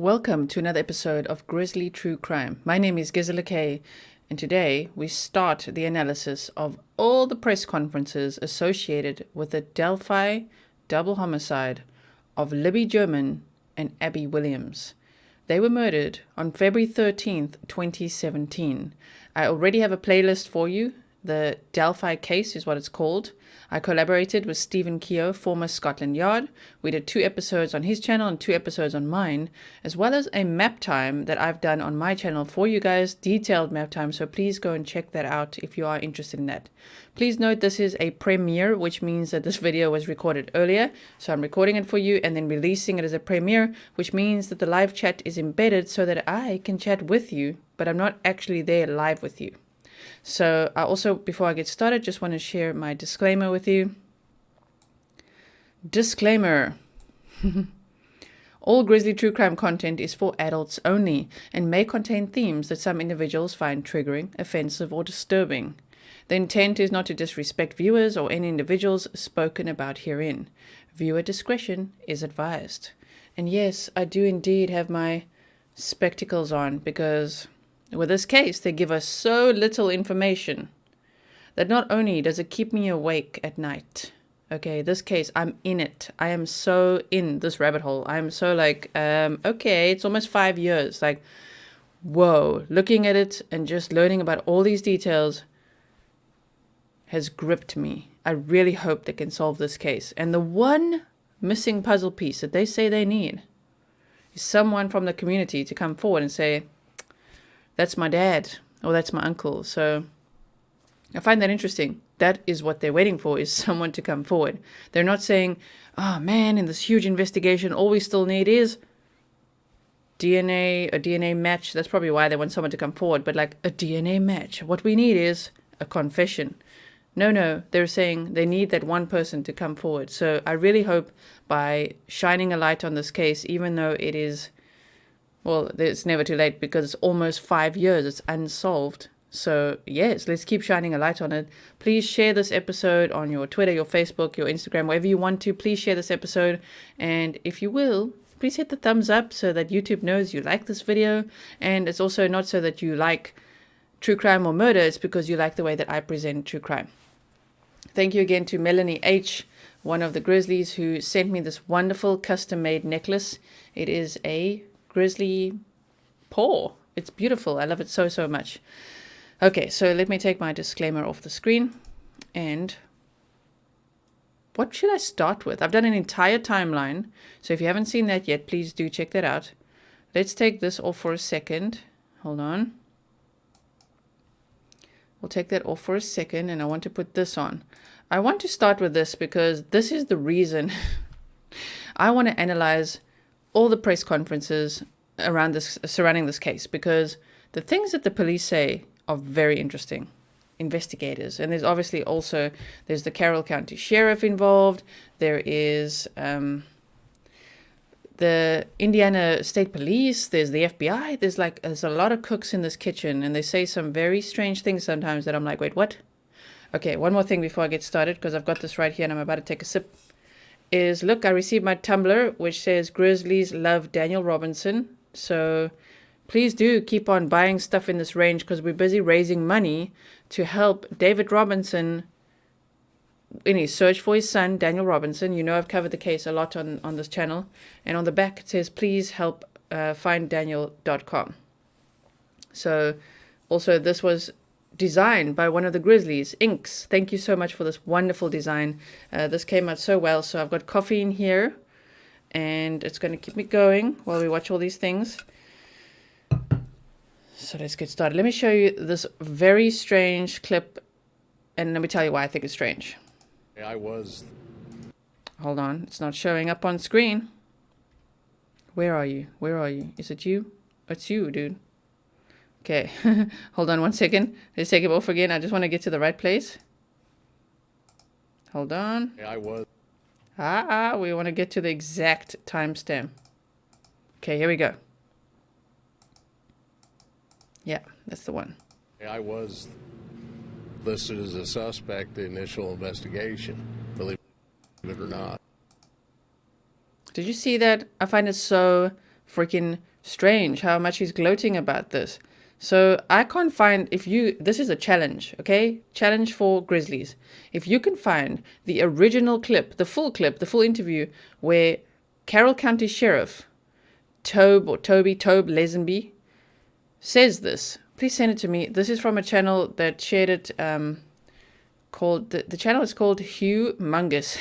Welcome to another episode of Grizzly True Crime. My name is Gisela K, and today we start the analysis of all the press conferences associated with the Delphi double homicide of Libby German and Abby Williams. They were murdered on February 13th, 2017. I already have a playlist for you. The Delphi case is what it's called. I collaborated with Stephen Keogh, former Scotland Yard. We did 2 episodes on his channel and 2 episodes on mine, as well as a map time that I've done on my channel for you guys, detailed map time, so please go and check that out if you are interested in that. Please note this is a premiere, which means that this video was recorded earlier, so I'm recording it for you and then releasing it as a premiere, which means that the live chat is embedded so that I can chat with you, but I'm not actually there live with you. So I also, before I get started, just want to share my disclaimer with you. Disclaimer. All Grizzly True Crime content is for adults only and may contain themes that some individuals find triggering, offensive, or disturbing. The intent is not to disrespect viewers or any individuals spoken about herein. Viewer discretion is advised. And yes, I do indeed have my spectacles on because with this case, they give us so little information that not only does it keep me awake at night, okay, this case, I'm in it. I am so in this rabbit hole. I'm so like, okay, it's almost 5 years. Like, whoa, looking at it and just learning about all these details has gripped me. I really hope they can solve this case. And the one missing puzzle piece that they say they need is someone from the community to come forward and say, that's my dad, or that's my uncle. So I find that interesting. That is what they're waiting for, is someone to come forward. They're not saying, oh man, in this huge investigation, all we still need is a DNA match. That's probably why they want someone to come forward. But like a DNA match, what we need is a confession. No, they're saying they need that one person to come forward. So I really hope by shining a light on this case, even though it is, well, it's never too late because it's almost 5 years. It's unsolved. So, yes, let's keep shining a light on it. Please share this episode on your Twitter, your Facebook, your Instagram, wherever you want to. Please share this episode. And if you will, please hit the thumbs up so that YouTube knows you like this video. And it's also not so that you like true crime or murder. It's because you like the way that I present true crime. Thank you again to Melanie H., one of the Grizzlies, who sent me this wonderful custom-made necklace. It is a grizzly paw. It's beautiful. I love it so much. Okay, so let me take my disclaimer off the screen. And what should I start with? I've done an entire timeline. So if you haven't seen that yet, please do check that out. Let's take this off for a second. Hold on. We'll take that off for a second, and I want to put this on. I want to start with this because this is the reason I want to analyze all the press conferences around this, surrounding this case, because the things that the police say are very interesting. Investigators, and there's obviously also, there's the Carroll County Sheriff involved. There is the Indiana State Police. There's the FBI. There's a lot of cooks in this kitchen, and they say some very strange things sometimes that I'm like, wait, what? Okay, one more thing before I get started, because I've got this right here and I'm about to take a sip. Is, look, I received my Tumblr, which says Grizzlies love Daniel Robinson. So please do keep on buying stuff in this range, because we're busy raising money to help David Robinson in his search for his son, Daniel Robinson. You know, I've covered the case a lot on this channel. And on the back it says, please help finddaniel.com. So also this was designed by one of the Grizzlies, Inks. Thank you so much for this wonderful design. This came out so well. So I've got coffee in here, and it's going to keep me going while we watch all these things. So let's get started. Let me show you this very strange clip, and let me tell you why I think it's strange. Hold on. It's not showing up on screen. Where are you? Where are you? Is it you? It's you, dude. Okay, hold on 1 second. Let's take it off again. I just want to get to the right place. Hold on. We want to get to the exact timestamp. Okay, here we go. Yeah, that's the one. I was listed as a suspect in the initial investigation, believe it or not. Did you see that? I find it so freaking Strange how much he's gloating about this. So I can't find, this is a challenge, okay? Challenge for Grizzlies. If you can find the original clip, the full interview, where Carroll County Sheriff Tobe Lesenby says this, please send it to me. This is from a channel that shared it, called, the channel is called Humongous.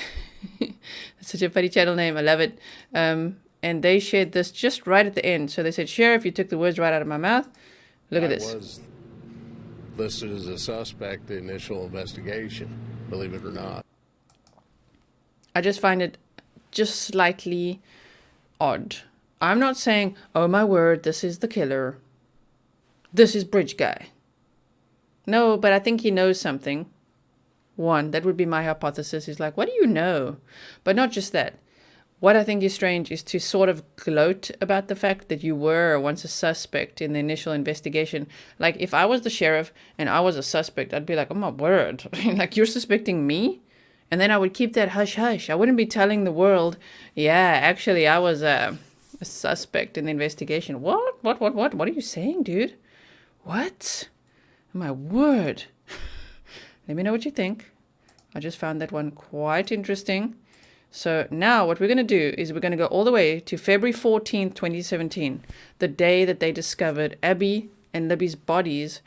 It's such a funny channel name, I love it. And they shared this just right at the end. So they said, Sheriff, you took the words right out of my mouth. Look at this. I was listed as a suspect in the initial investigation, believe it or not. I just find it just slightly odd. I'm not saying, oh my word, this is the killer. This is Bridge Guy. No, but I think he knows something. One, that would be my hypothesis. He's like, what do you know? But not just that. What I think is strange is to sort of gloat about the fact that you were once a suspect in the initial investigation. Like, if I was the sheriff and I was a suspect, I'd be like, oh my word, like, you're suspecting me? And then I would keep that hush-hush. I wouldn't be telling the world, yeah, actually, I was a suspect in the investigation. What? What are you saying, dude? What? Oh my word. Let me know what you think. I just found that one quite interesting. So now what we're going to do is we're going to go all the way to February 14th, 2017, the day that they discovered Abby and Libby's bodies.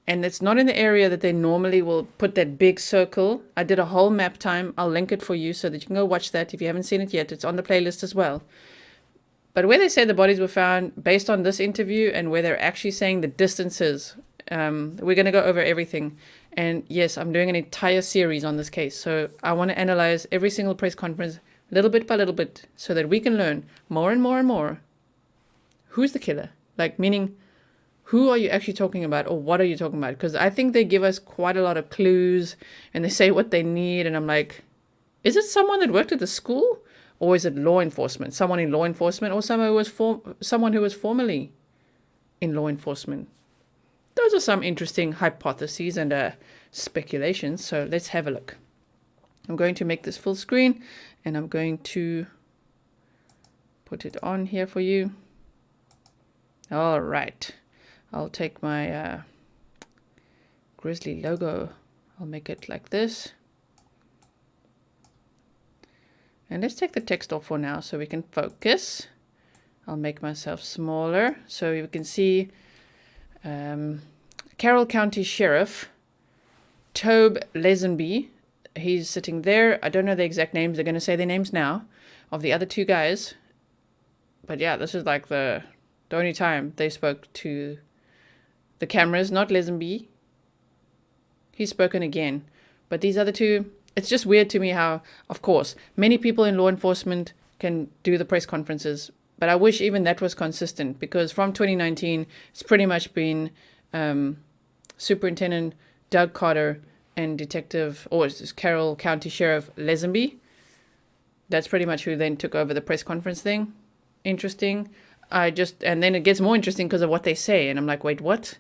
And it's not in the area that they normally will put that big circle. I did a whole map time. I'll link it for you so that you can go watch that if you haven't seen it yet. It's on the playlist as well. But where they say the bodies were found, based on this interview and where they're actually saying the distances, we're going to go over everything. And yes, I'm doing an entire series on this case. So I want to analyze every single press conference little bit by little bit so that we can learn more and more and more. Who's the killer? Like, meaning, who are you actually talking about, or what are you talking about? Because I think they give us quite a lot of clues and they say what they need. And I'm like, is it someone that worked at the school? Or is it law enforcement? Someone in law enforcement, or someone who was formerly in law enforcement? Those are some interesting hypotheses and speculations. So let's have a look. I'm going to make this full screen and I'm going to put it on here for you. All right. I'll take my Grizzly logo. I'll make it like this. And let's take the text off for now so we can focus. I'll make myself smaller so you can see Carroll County Sheriff Tobe Lesenby. He's sitting there. I don't know the exact names. They're going to say their names now of the other two guys. But yeah, this is like the only time they spoke to the cameras, not Lesenby. He's spoken again. But these other two, it's just weird to me how, of course, many people in law enforcement can do the press conferences. But I wish even that was consistent, because from 2019, it's pretty much been Superintendent Doug Carter and Detective, or it's Carroll County Sheriff Lesenby. That's pretty much who then took over the press conference thing. Interesting. And then it gets more interesting because of what they say. And I'm like, wait, what?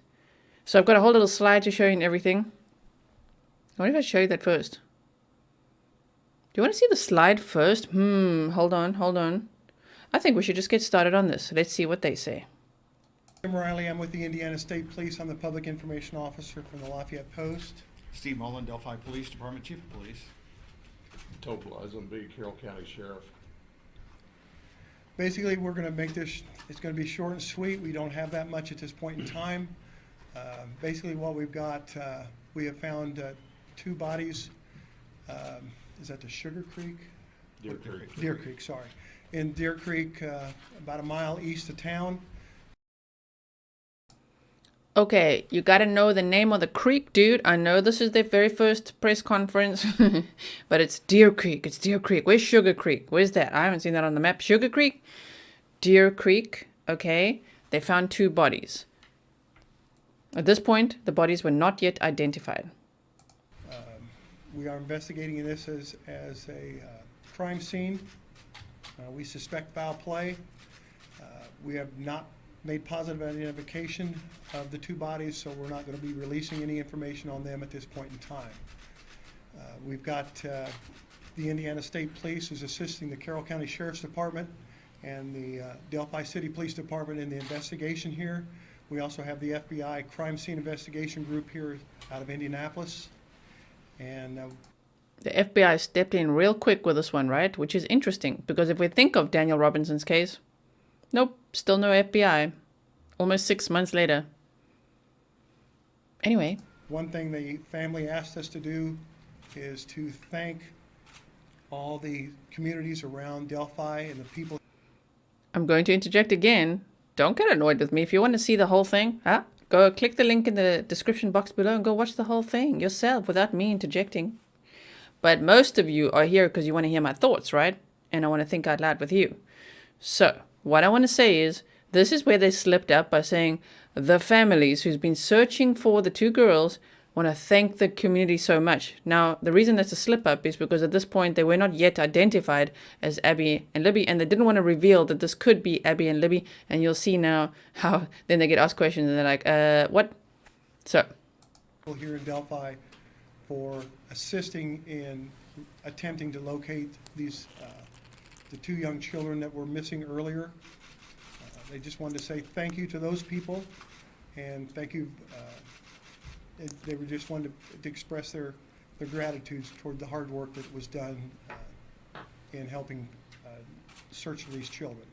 So I've got a whole little slide to show you and everything. What if I show you that first? Do you want to see the slide first? Hold on. I think we should just get started on this. Let's see what they say. I'm Riley. I'm with the Indiana State Police. I'm the Public Information Officer from the Lafayette Post. Steve Mullen, Delphi Police Department, Chief of Police. Tobe Lesenby, Carroll County Sheriff. Basically, we're going to make this, it's going to be short and sweet. We don't have that much at this point in time. Basically, what we've got, we have found two bodies. Is that the Sugar Creek? Deer Creek, sorry. In Deer Creek, about a mile east of town. Okay, you got to know the name of the creek, dude. I know this is their very first press conference, but it's Deer Creek. It's Deer Creek. Where's Sugar Creek? Where's that? I haven't seen that on the map. Sugar Creek? Deer Creek. Okay. They found two bodies. At this point, the bodies were not yet identified. We are investigating this as a crime scene. We suspect foul play. We have not made positive identification of the two bodies, so we're not going to be releasing any information on them at this point in time. We've got the Indiana State Police is assisting the Carroll County Sheriff's Department and the Delphi City Police Department in the investigation here. We also have the FBI Crime Scene Investigation Group here out of Indianapolis. And The FBI stepped in real quick with this one, right? Which is interesting, because if we think of Daniel Robinson's case, nope, still no FBI. Almost 6 months later. Anyway. One thing the family asked us to do is to thank all the communities around Delphi and the people. I'm going to interject again. Don't get annoyed with me. If you want to see the whole thing, go click the link in the description box below and go watch the whole thing yourself without me interjecting. But most of you are here because you want to hear my thoughts, right? And I want to think out loud with you. So, what I want to say is, this is where they slipped up by saying the families who's been searching for the two girls want to thank the community so much. Now, the reason that's a slip up is because at this point they were not yet identified as Abby and Libby, and they didn't want to reveal that this could be Abby and Libby. And you'll see now how then they get asked questions and they're like, what? So. Here in Delphi for assisting in attempting to locate these, the two young children that were missing earlier. They just wanted to say thank you to those people, and thank you. They were just wanted to express their gratitude toward the hard work that was done in helping search for these children.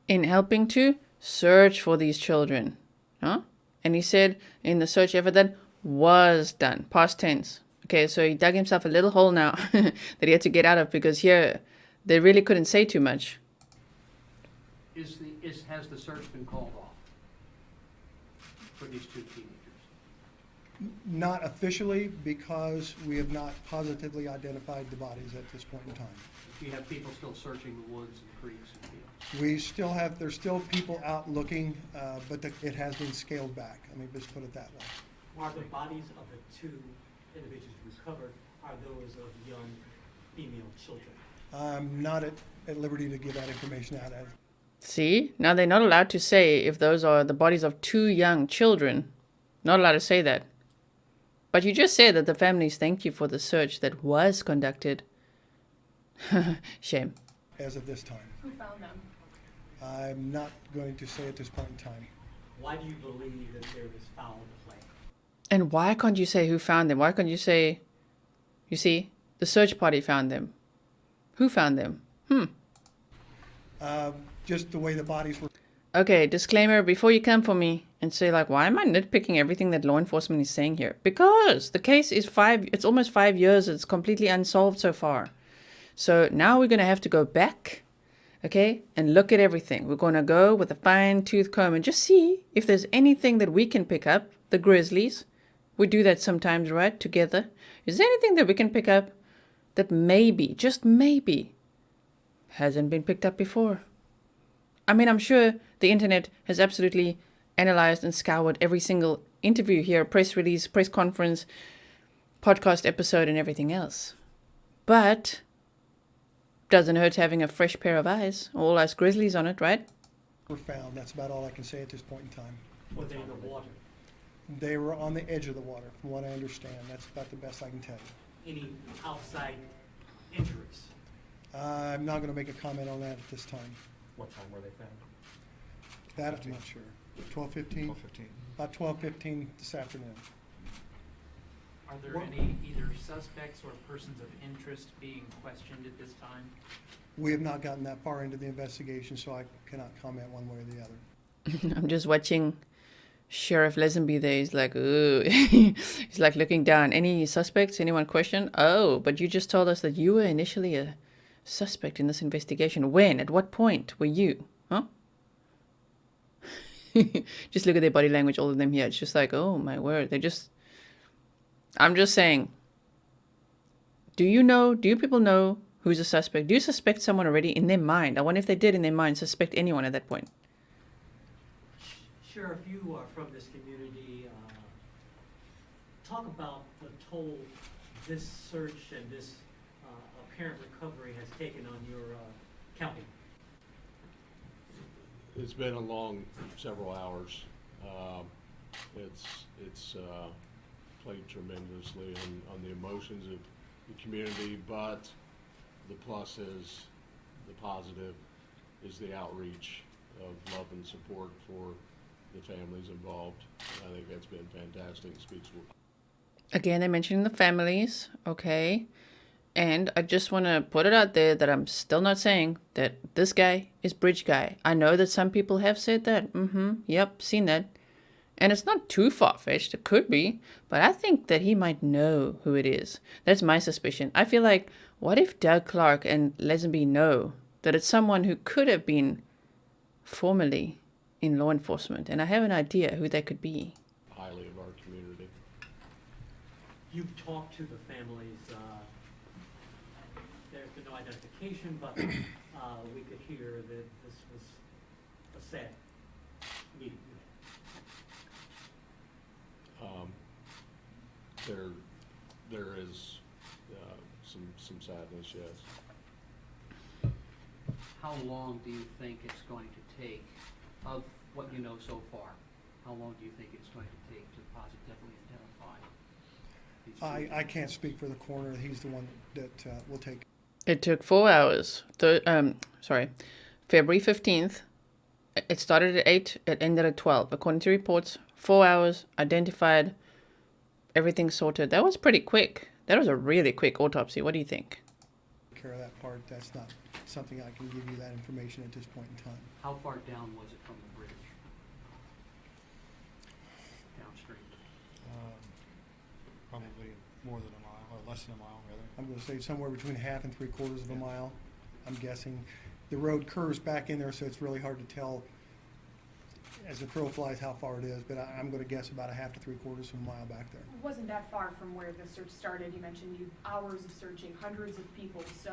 In helping to search for these children. Huh? And he said in the search effort that was done, past tense. Okay, so he dug himself a little hole now that he had to get out of, because here they really couldn't say too much. Has the search been called off for these two teenagers? Not officially, because we have not positively identified the bodies at this point in time. Do you have people still searching the woods and creeks and fields? We still have, there's still people out looking, but it has been scaled back. Let me just put it that way. Are the bodies of the two individuals recovered, are those of young female children? I'm not at liberty to give that information out. See, now they're not allowed to say if those are the bodies of two young children. Not allowed to say that. But you just said that the families thank you for the search that was conducted. Shame. As of this time. Who found them? I'm not going to say at this point in time. Why do you believe that there was foul play? And why can't you say who found them? Why can't you say, you see, the search party found them? Who found them? Just the way the bodies were. Okay, disclaimer, before you come for me and say like, why am I nitpicking everything that law enforcement is saying here? Because the case is it's almost 5 years. It's completely unsolved so far. So now we're going to have to go back, okay, and look at everything. We're going to go with a fine tooth comb and just see if there's anything that we can pick up. The Grizzlies, we do that sometimes, right, together. Is there anything that we can pick up that maybe, just maybe, hasn't been picked up before? I mean, I'm sure the internet has absolutely analyzed and scoured every single interview here, press release, press conference, podcast episode, and everything else. But doesn't hurt having a fresh pair of eyes, all us Grizzlies on it, right? Were found. That's about all I can say at this point in time. Were they in the water? They were on the edge of the water, from what I understand. That's about the best I can tell you. Any outside injuries? I'm not going to make a comment on that at this time. What time were they found? That I'm not sure. 12:15? 12:15. About 12:15 this afternoon. Are there any either suspects or persons of interest being questioned at this time? We have not gotten that far into the investigation, so I cannot comment one way or the other. I'm just watching Sheriff Lesenby there. He's like, ooh. He's like looking down. Any suspects? Anyone question? Oh, but you just told us that you were initially a suspect in this investigation. When? At what point were you? Huh? Just look at their body language, all of them here. It's just like, oh my word. I'm just saying, do you people know who's a suspect? Do you suspect someone already in their mind? I wonder if they did in their mind suspect anyone at that point. Sheriff, you are from this community. Talk about the toll this search and this apparent recovery has taken on your county. It's been a long several hours. It's played tremendously on the emotions of the community, but the plus is, the positive is the outreach of love and support for the families involved. I think that's been fantastic. It speaks Again, they mentioned the families, okay? And I just want to put it out there that I'm still not saying that this guy is bridge guy. I know that some people have said that. Yep, seen that. And it's not too far-fetched. It could be. But I think that he might know who it is. That's my suspicion. I feel like, what if Doug Clark and Lesenby know that it's someone who could have been formerly in law enforcement? And I have an idea who they could be. highly of our community. You've talked to the families, there's been no identification, but we could hear that this was a sad meeting. There is some sadness, yes. How long do you think it's going to take, of what you know so far, how long do you think it's going to take to positively identify these two? I can't speak for the coroner. He's the one that will take. It took 4 hours. February 15th. It started at 8, it ended at 12. According to reports, 4 hours, identified, everything sorted. That was pretty quick. That was a really quick autopsy. What do you think? Care of that part. That's not something I can give you that information at this point in time. How far down was it from the bridge? Downstream? Probably more than a mile, or less than a mile, rather. I'm going to say somewhere between 1/2 and 3/4 of a mile. I'm guessing. The road curves back in there, so it's really hard to tell as the crow flies how far it is, but I'm going to guess about 1/2 to 3/4 of a mile back there. It wasn't that far from where the search started. You mentioned hours of searching, hundreds of people. So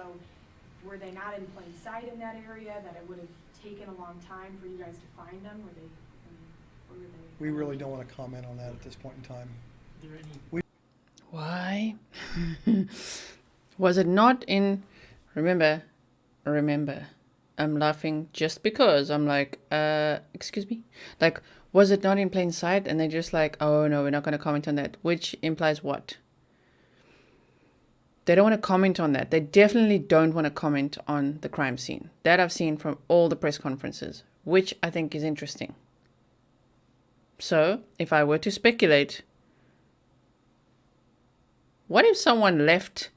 were they not in plain sight in that area, that it would have taken a long time for you guys to find them? Were they, where were they? We really don't want to comment on that at this point in time. Is there any Why? Was it not in... Remember, I'm laughing just because I'm like, excuse me? Like, was it not in plain sight? And they're just like, oh no, we're not going to comment on that. Which implies what? They don't want to comment on that. They definitely don't want to comment on the crime scene. That I've seen from all the press conferences, which I think is interesting. So, if I were to speculate, what if someone left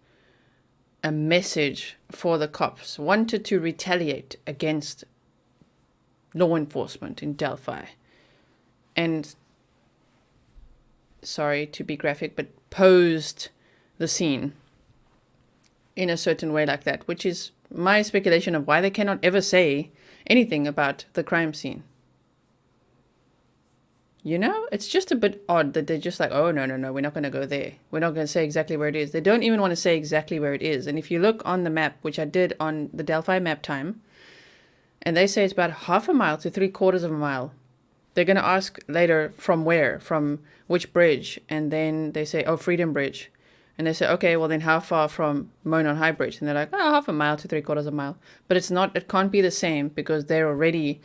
a message for the cops, wanted to retaliate against law enforcement in Delphi, and, sorry to be graphic, but posed the scene in a certain way like that, which is my speculation of why they cannot ever say anything about the crime scene. You know, it's just a bit odd that they're just like, oh, no, we're not going to go there. We're not going to say exactly where it is. They don't even want to say exactly where it is. And if you look on the map, which I did on the Delphi map time, and they say it's about 1/2 mile to 3/4 of a mile, they're going to ask later from where, from which bridge. And then they say, oh, Freedom Bridge. And they say, okay, well then how far from Monon High Bridge? And they're like, oh, 1/2 mile to 3/4 of a mile. But it's not, it can't be the same because they're already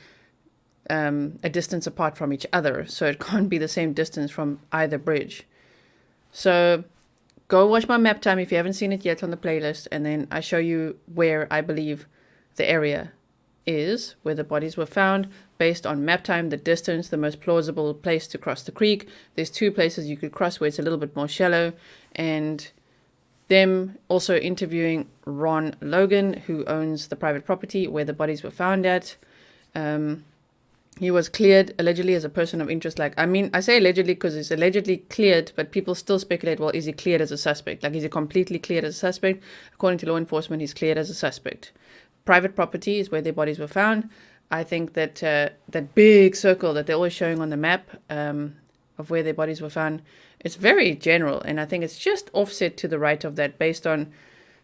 a distance apart from each other, so it can't be the same distance from either bridge. So go watch my map time if you haven't seen it yet on the playlist, and then I show you where I believe the area is, where the bodies were found, based on map time, the distance, the most plausible place to cross the creek. There's 2 places you could cross where it's a little bit more shallow, and them also interviewing Ron Logan, who owns the private property where the bodies were found at. He was cleared allegedly as a person of interest. Like, I mean, I say allegedly because it's allegedly cleared, but people still speculate, well, is he cleared as a suspect? Like, is he completely cleared as a suspect? According to law enforcement, he's cleared as a suspect. Private property is where their bodies were found. I think that that big circle that they're always showing on the map of where their bodies were found, it's very general. And I think it's just offset to the right of that based on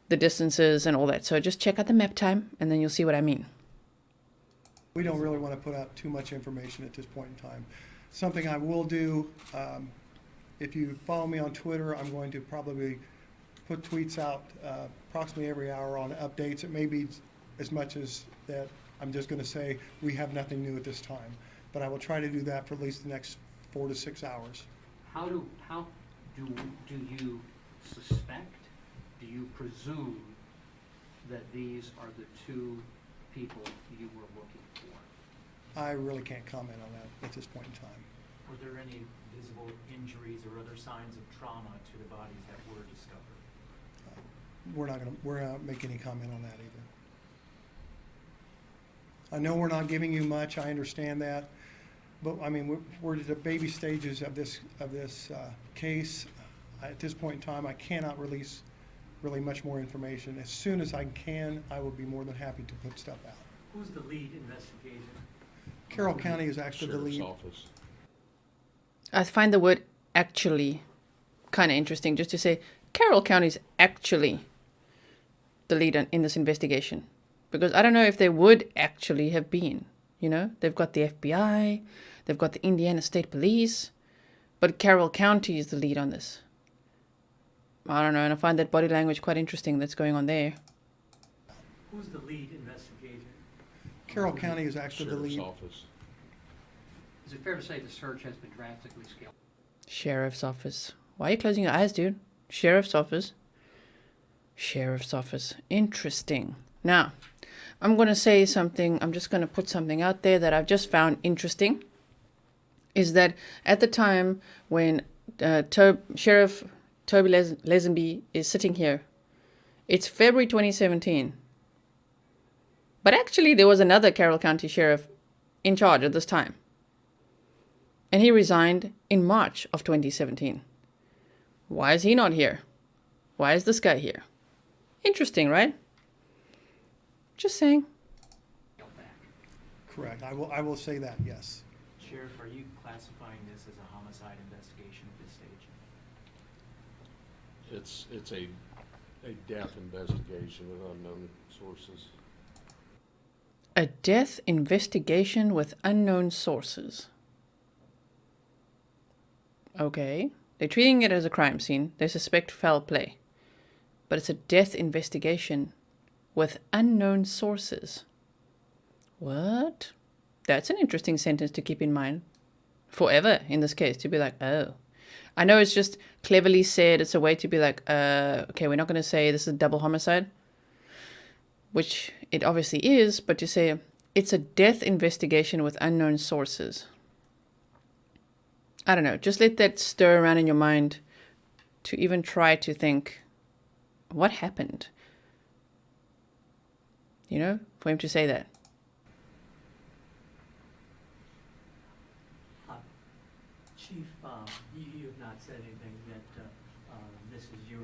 the distances and all that. So just check out the map time and then you'll see what I mean. We don't really want to put out too much information at this point in time. Something I will do, if you follow me on Twitter, I'm going to probably put tweets out approximately every hour on updates. It may be as much as that I'm just going to say we have nothing new at this time, but I will try to do that for at least the next 4 to 6 hours. How do you suspect, do you presume that these are the 2 people you were looking for? I really can't comment on that at this point in time. Were there any visible injuries or other signs of trauma to the bodies that were discovered? We're not making any comment on that either. I know we're not giving you much, I understand that, but I mean, we're at the baby stages of this case. At this point in time, I cannot release really much more information. As soon as I can, I will be more than happy to put stuff out. Who's the lead investigator? Carroll County is actually the Sheriff's lead. Office. I find the word actually kind of interesting, just to say Carroll County is actually the lead in this investigation. Because I don't know if they would actually have been, you know? They've got the FBI, they've got the Indiana State Police, but Carroll County is the lead on this. I don't know, and I find that body language quite interesting that's going on there. Who's the lead investigator? Carroll County is actually the Sheriff's lead. Office. Is it fair to say the search has been drastically scaled? Sheriff's Office. Why are you closing your eyes, dude? Sheriff's Office. Sheriff's Office. Interesting. Now, I'm going to say something. I'm just going to put something out there that I've just found interesting. Is that at the time when Sheriff Toby Lesenby is sitting here, it's February 2017. But actually, there was another Carroll County Sheriff in charge at this time. And he resigned in March of 2017. Why is he not here? Why is this guy here? Interesting, right? Just saying. Correct. I will say that, yes. Sheriff, are you classifying this as a homicide investigation at this stage? It's a death investigation with unknown sources. A death investigation with unknown sources. Okay. They're treating it as a crime scene. They suspect foul play. But it's a death investigation with unknown sources. What? That's an interesting sentence to keep in mind. Forever, in this case, to be like, oh. I know it's just cleverly said. It's a way to be like, okay, we're not going to say this is a double homicide, which it obviously is, but to say it's a death investigation with unknown sources. I don't know. Just let that stir around in your mind to even try to think, what happened? You know, for him to say that. Chief, you have not said anything that this is your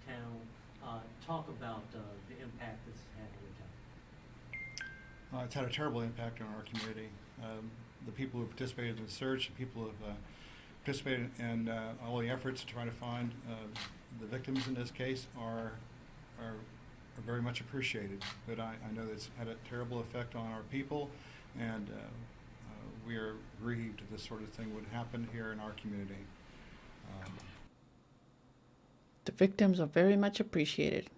town. Talk about the impact this has had on your town. It's had a terrible impact on our community. The people who participated in the search, the people who have participated in all the efforts to try to find the victims in this case are very much appreciated. But I know that it's had a terrible effect on our people, and we are grieved that this sort of thing would happen here in our community. The victims are very much appreciated.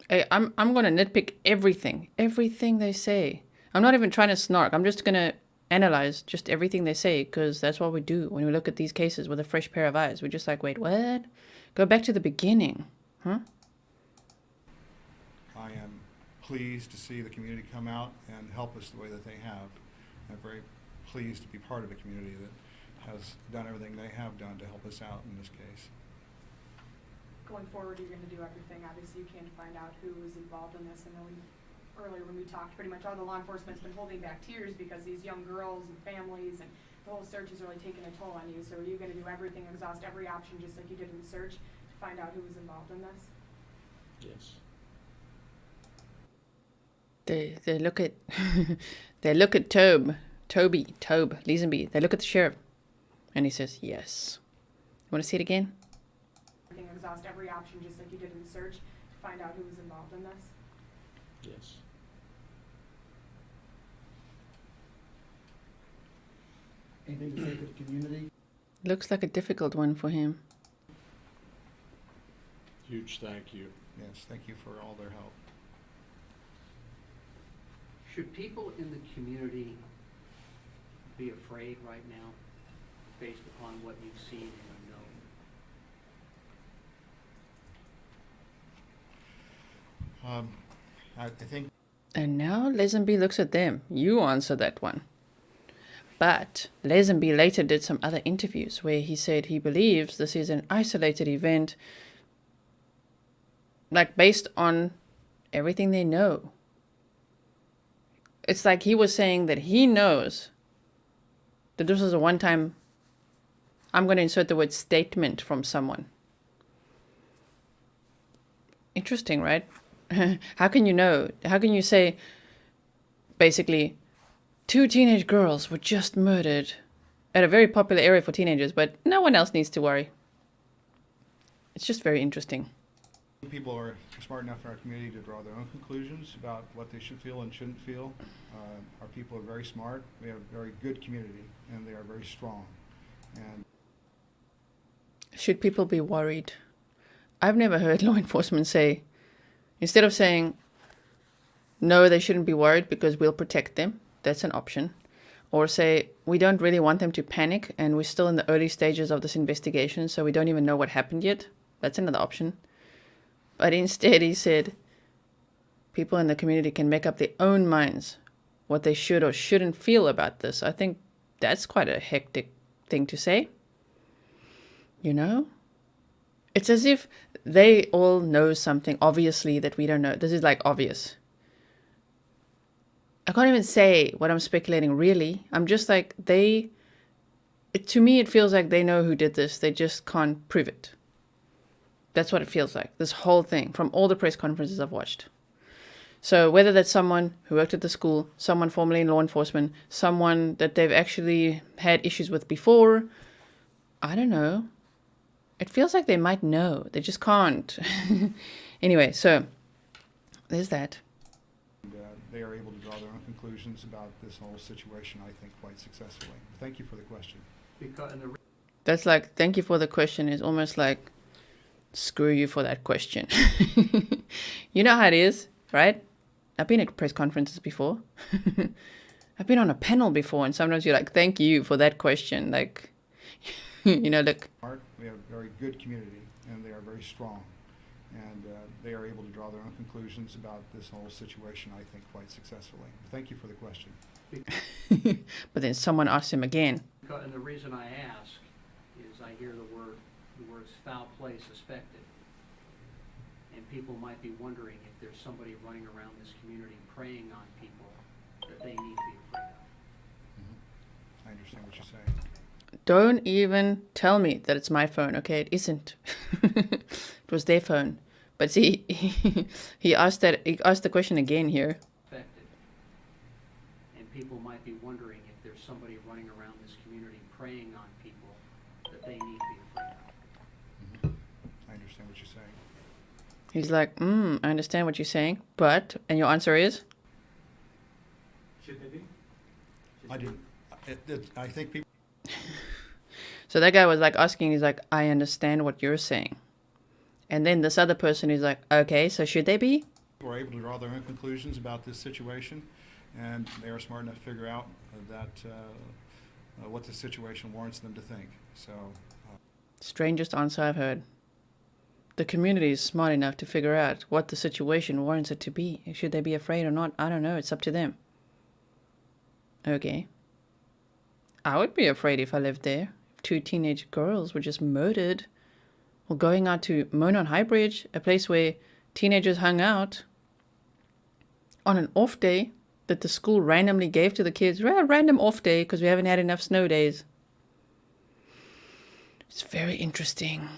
Hey, I'm going to nitpick everything they say. I'm not even trying to snark. I'm just going to analyze just everything they say, because that's what we do when we look at these cases with a fresh pair of eyes. We're just like, wait, what? Go back to the beginning. Huh? I am pleased to see the community come out and help us the way that they have. I'm very pleased to be part of a community that has done everything they have done to help us out in this case. Going forward, you're gonna do everything, obviously you can, to find out who was involved in this. I know earlier when we talked, pretty much all the law enforcement's been holding back tears because these young girls and families, and the whole search has really taken a toll on you. So are you gonna do everything, exhaust every option, just like you did in the search, to find out who was involved in this? Yes. They look at they look at Toby Lesenby. They look at the sheriff, and he says, "Yes." You want to see it again? Everything, exhaust every option, just like you did in the search, to find out who was involved in this? Yes. Anything to say to the community? Looks like a difficult one for him. Huge thank you. Yes, thank you for all their help. Should people in the community be afraid right now, based upon what you've seen and know? I think And now Lesenby looks at them. You answer that one. But Lesenby later did some other interviews where he said he believes this is an isolated event, like based on everything they know. It's like he was saying that he knows that this was a one-time, I'm going to insert the word statement from someone. Interesting, right? How can you know? How can you say, basically, 2 teenage girls were just murdered at a very popular area for teenagers, but no one else needs to worry? It's just very interesting. People are smart enough in our community to draw their own conclusions about what they should feel and shouldn't feel. Our people are very smart. We have a very good community, and they are very strong. And should people be worried? I've never heard law enforcement say, instead of saying, no, they shouldn't be worried because we'll protect them. That's an option. Or say, we don't really want them to panic and we're still in the early stages of this investigation, so we don't even know what happened yet. That's another option. But instead he said, people in the community can make up their own minds what they should or shouldn't feel about this. I think that's quite a hectic thing to say. You know? It's as if they all know something obviously that we don't know. This is like obvious. I can't even say what I'm speculating really. I'm just like, to me it feels like they know who did this. They just can't prove it. That's what it feels like. This whole thing, from all the press conferences I've watched. So whether that's someone who worked at the school, someone formerly in law enforcement, someone that they've actually had issues with before, I don't know. It feels like they might know. They just can't. Anyway, so there's that. they are able to draw their own conclusions about this whole situation, I think, quite successfully. Thank you for the question. That's like, thank you for the question is almost like, screw you for that question. You know how it is, right? I've been at press conferences before. I've been on a panel before, and sometimes you're like, thank you for that question. Like, you know, look. We have a very good community, and they are very strong. And they are able to draw their own conclusions about this whole situation, I think, quite successfully. Thank you for the question. But then someone asked him again. And the reason I ask is I hear the words foul play suspected. And people might be wondering if there's somebody running around this community preying on people that they need to be afraid of. I understand what you're saying. Don't even tell me that it's my phone, okay? It isn't. It was their phone. But see, he asked the question again here. And people might be wondering if there's somebody running around this community preying on people that they need to be afraid of. I understand what you're saying. He's like, I understand what you're saying, but, and your answer is? Should they be? I didn't. I think people. So that guy was like asking, he's like, I understand what you're saying. And then this other person is like, okay, so should they be? People are able to draw their own conclusions about this situation, and they are smart enough to figure out that what the situation warrants them to think. So. Strangest answer I've heard. The community is smart enough to figure out what the situation warrants it to be. Should they be afraid or not? I don't know. It's up to them. Okay. I would be afraid if I lived there. If 2 teenage girls were just murdered. Or going out to Monon High Bridge, a place where teenagers hung out on an off day that the school randomly gave to the kids. Random off day because we haven't had enough snow days. It's very interesting.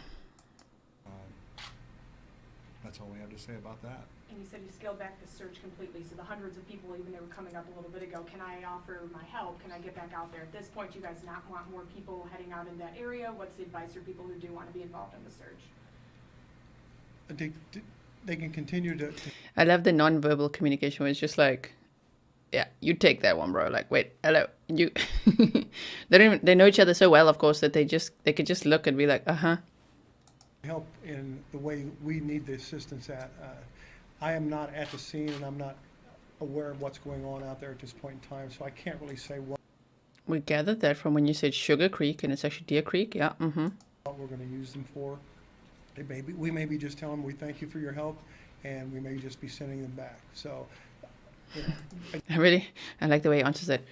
That's all we have to say about that. And you said you scaled back the search completely, so the hundreds of people, even they were coming up a little bit ago, can I offer my help? Can I get back out there? At this point, do you guys not want more people heading out in that area? What's the advice for people who do want to be involved in the search? They can continue to I love the non-verbal communication where it's just like, yeah, you take that one, bro. Like, wait, hello, you. They know each other so well, of course, that they could just look and be like, help in the way we need the assistance at. I am not at the scene, and I'm not aware of what's going on out there at this point in time, so I can't really say what We gathered that from when you said Sugar Creek, and it's actually Deer Creek. Yeah, what we're going to use them for. We may be just telling them we thank you for your help, and we may just be sending them back. So Really? I like the way he answers it.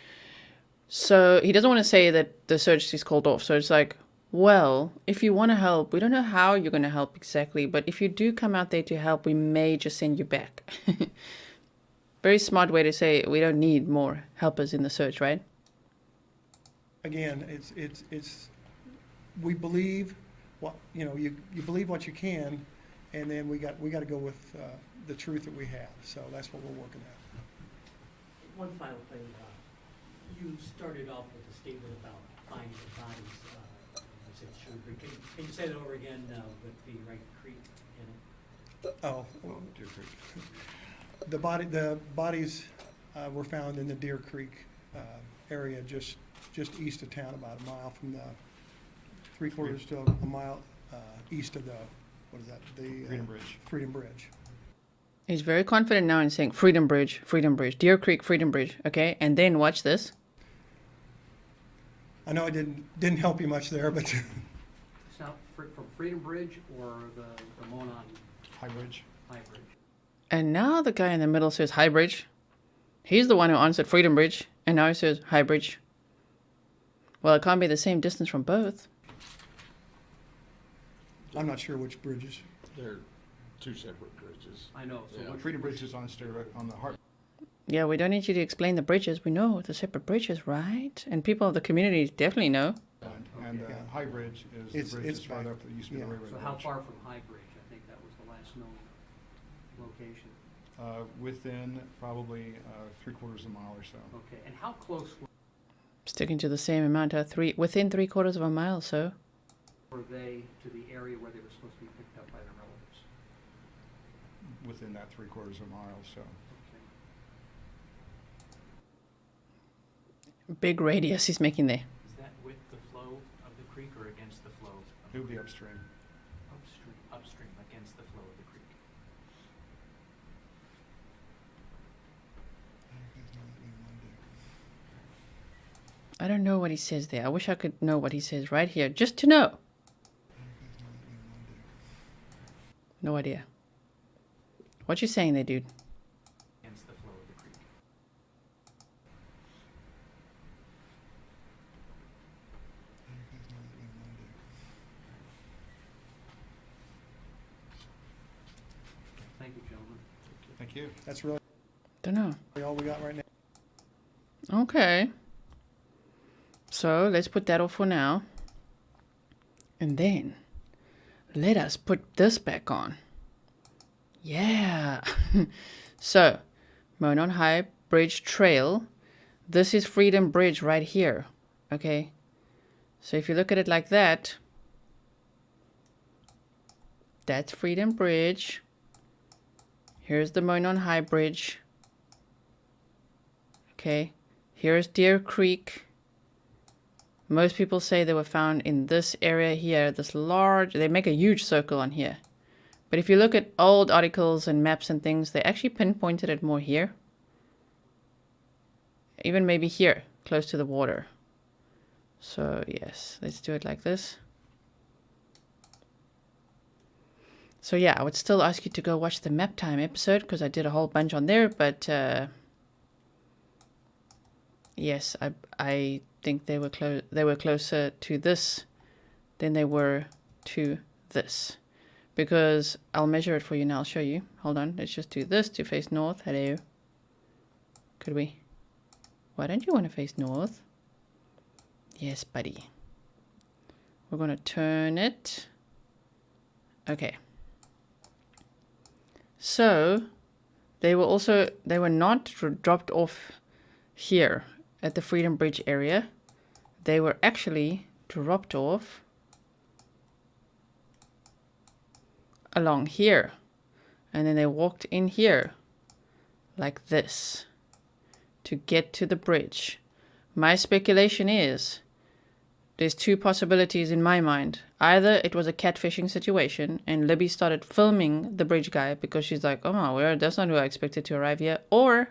So he doesn't want to say that the search is called off. So it's like, well, if you want to help, we don't know how you're going to help exactly, but if you do come out there to help, we may just send you back. Very smart way to say we don't need more helpers in the search, right? Again, it's, we believe what, you believe what you can, and then we got to go with the truth that we have. So that's what we're working at. One final thing, you started off with a statement about finding the bodies, I said Shrewsbury. Can you say that over again with the right creek in it? Oh, Deer Creek. the bodies were found in the Deer Creek area, just east of town, about a mile from the, 3/4 to a mile east of the, what is that? The Freedom Bridge. Freedom Bridge. He's very confident now in saying Freedom Bridge, Deer Creek, Freedom Bridge. Okay, and then watch this. I know I didn't help you much there, but It's not from Freedom Bridge or the Monon High Bridge. High Bridge. And now the guy in the middle says High Bridge. He's the one who answered Freedom Bridge, and now he says High Bridge. Well, it can't be the same distance from both. I'm not sure which bridges. They're two separate bridges. I know, so Yeah. which Freedom Bridge is on the heart. Yeah, we don't need you to explain the bridges. We know the separate bridges, right? And people of the community definitely know. And Okay. High Bridge is It's- the bridge it's that's right back. up that used to be the Yeah. railroad So bridge. how far from High Bridge? I think that was the last known location. Within probably 3/4 of a mile or so. Okay, and how close Sticking to the same amount, within 3/4 of a mile, so. were they to the area where they were supposed to be picked up by their relatives? Within that 3/4 of a mile, so. Okay. Big radius he's making there. Is that with the flow of the creek or against the flow? of It would the be creek? upstream. Upstream, against the flow of the creek. I don't know what he says there. I wish I could know what he says right here, just to know. No idea. What you saying there, dude? Against the flow of the creek. Thank you, gentlemen. Thank you. That's really Don't know. all we got right now. Okay. So let's put that off for now. And then let us put this back on. Yeah. So, Monon High Bridge Trail. This is Freedom Bridge right here. Okay. So if you look at it like that, that's Freedom Bridge. Here's the Monon High Bridge. Okay. Here's Deer Creek. Most people say they were found in this area here, this large, they make a huge circle on here. But if you look at old articles and maps and things, they actually pinpointed it more here. Even maybe here, close to the water. So yes, let's do it like this. So yeah, I would still ask you to go watch the map time episode because I did a whole bunch on there, but yes, I think they were closer to this than they were to this. Because I'll measure it for you and I'll show you. Hold on, let's just do this to face north. Hello. Could we? Why don't you want to face north? Yes, buddy. We're going to turn it. Okay. So, they were not dropped off here at the Freedom Bridge area. They were actually dropped off along here. And then they walked in here like this to get to the bridge. My speculation is there's two possibilities in my mind. Either it was a catfishing situation and Libby started filming the bridge guy because she's like, oh my word, that's not who I expected to arrive here. Or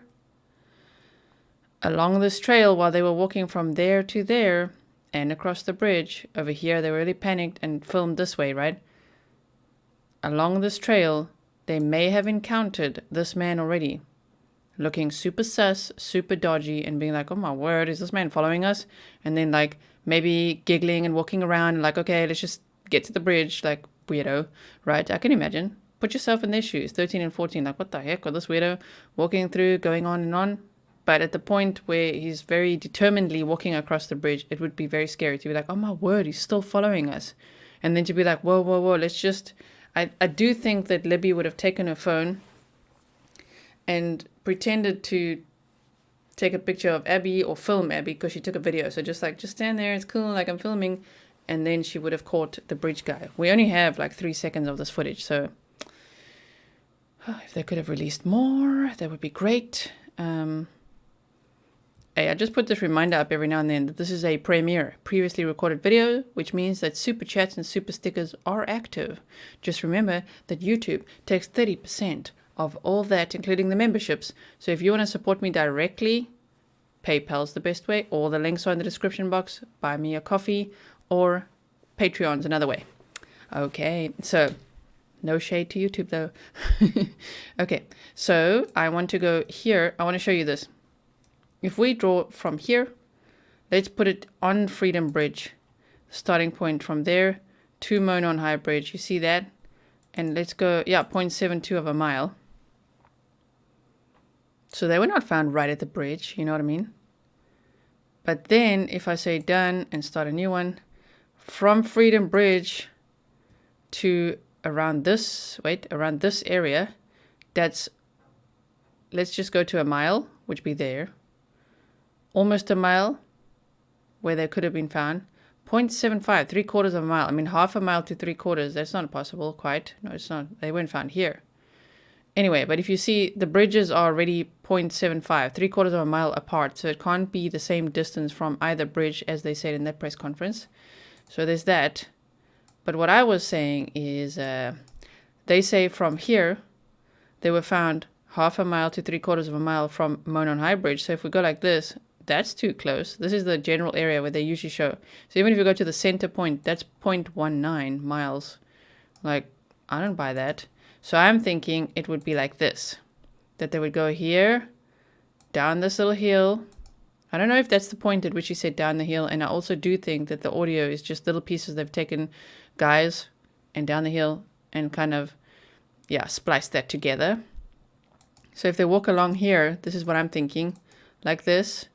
along this trail while they were walking from there to there and across the bridge, over here they were really panicked and filmed this way, right? Along this trail, they may have encountered this man already. looking super sus, super dodgy, and being like, oh my word, is this man following us? And then like maybe giggling and walking around like, okay, let's just get to the bridge, like weirdo, right? I can imagine. Put yourself in their shoes, 13 and 14, like what the heck with this weirdo walking through, going on and on. But at the point where he's very determinedly walking across the bridge, it would be very scary to be like, oh my word, he's still following us. And then to be like, whoa, whoa, whoa, let's just... I do think that Libby would have taken her phone and pretended to take a picture of Abby or film Abby because she took a video. So just stand there, it's cool, like I'm filming. And then she would have caught the bridge guy. We only have like 3 seconds of this footage. So if they could have released more, that would be great. Hey, I just put this reminder up every now and then that this is a premiere, previously recorded video, which means that super chats and super stickers are active. Just remember that YouTube takes 30% of all that, including the memberships. So if you want to support me directly, PayPal's the best way. All the links are in the description box. Buy me a coffee, or Patreon's another way. Okay, so no shade to YouTube though. Okay, so I want to go here. I want to show you this. If we draw from here, let's put it on Freedom Bridge, starting point from there to Monon High Bridge. You see that? And let's go, 0.72 of a mile. So they were not found right at the bridge, you know what I mean? But then if I say done and start a new one, from Freedom Bridge to around this area, that's, let's just go to a mile, which be there. Almost a mile where they could have been found. 0.75, 3/4 of a mile. I mean, half a mile to 3/4. That's not possible quite. No, it's not. They weren't found here. Anyway, but if you see, the bridges are already 0.75, 3/4 of a mile apart. So it can't be the same distance from either bridge as they said in that press conference. So there's that. But what I was saying is they say from here, they were found half a mile to 3/4 of a mile from Monon High Bridge. So if we go like this, that's too close. This is the general area where they usually show. So even if you go to the center point, that's 0.19 miles. Like, I don't buy that. So I'm thinking it would be like this. That they would go here, down this little hill. I don't know if that's the point at which you said down the hill. And I also do think that the audio is just little pieces they've taken, guys, and down the hill and kind of, spliced that together. So if they walk along here, this is what I'm thinking. Like this.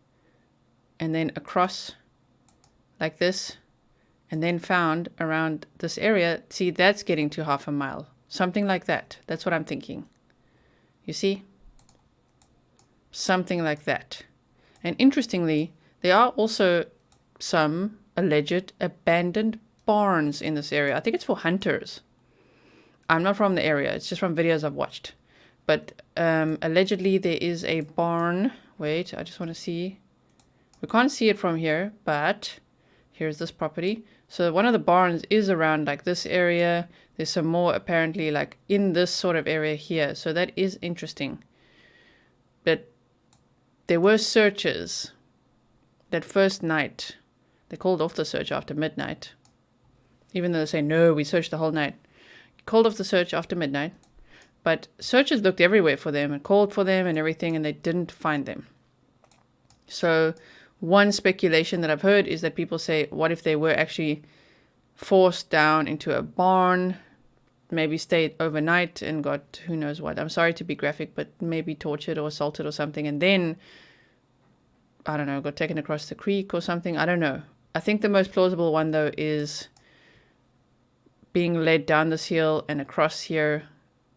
And then across like this, and then found around this area. See, that's getting to half a mile. Something like that. That's what I'm thinking. You see? Something like that. And interestingly, there are also some alleged abandoned barns in this area. I think it's for hunters. I'm not from the area. It's just from videos I've watched. But allegedly there is a barn. Wait, I just want to see. We can't see it from here, but here's this property. So one of the barns is around like this area. There's some more apparently like in this sort of area here. So that is interesting. But there were searches that first night. They called off the search after midnight. Even though they say, no, we searched the whole night. Called off the search after midnight. But searchers looked everywhere for them and called for them and everything, and they didn't find them. So one speculation that I've heard is that people say, what if they were actually forced down into a barn, maybe stayed overnight and got who knows what. I'm sorry to be graphic, but maybe tortured or assaulted or something. And then, I don't know, got taken across the creek or something. I don't know. I think the most plausible one, though, is being led down this hill and across here.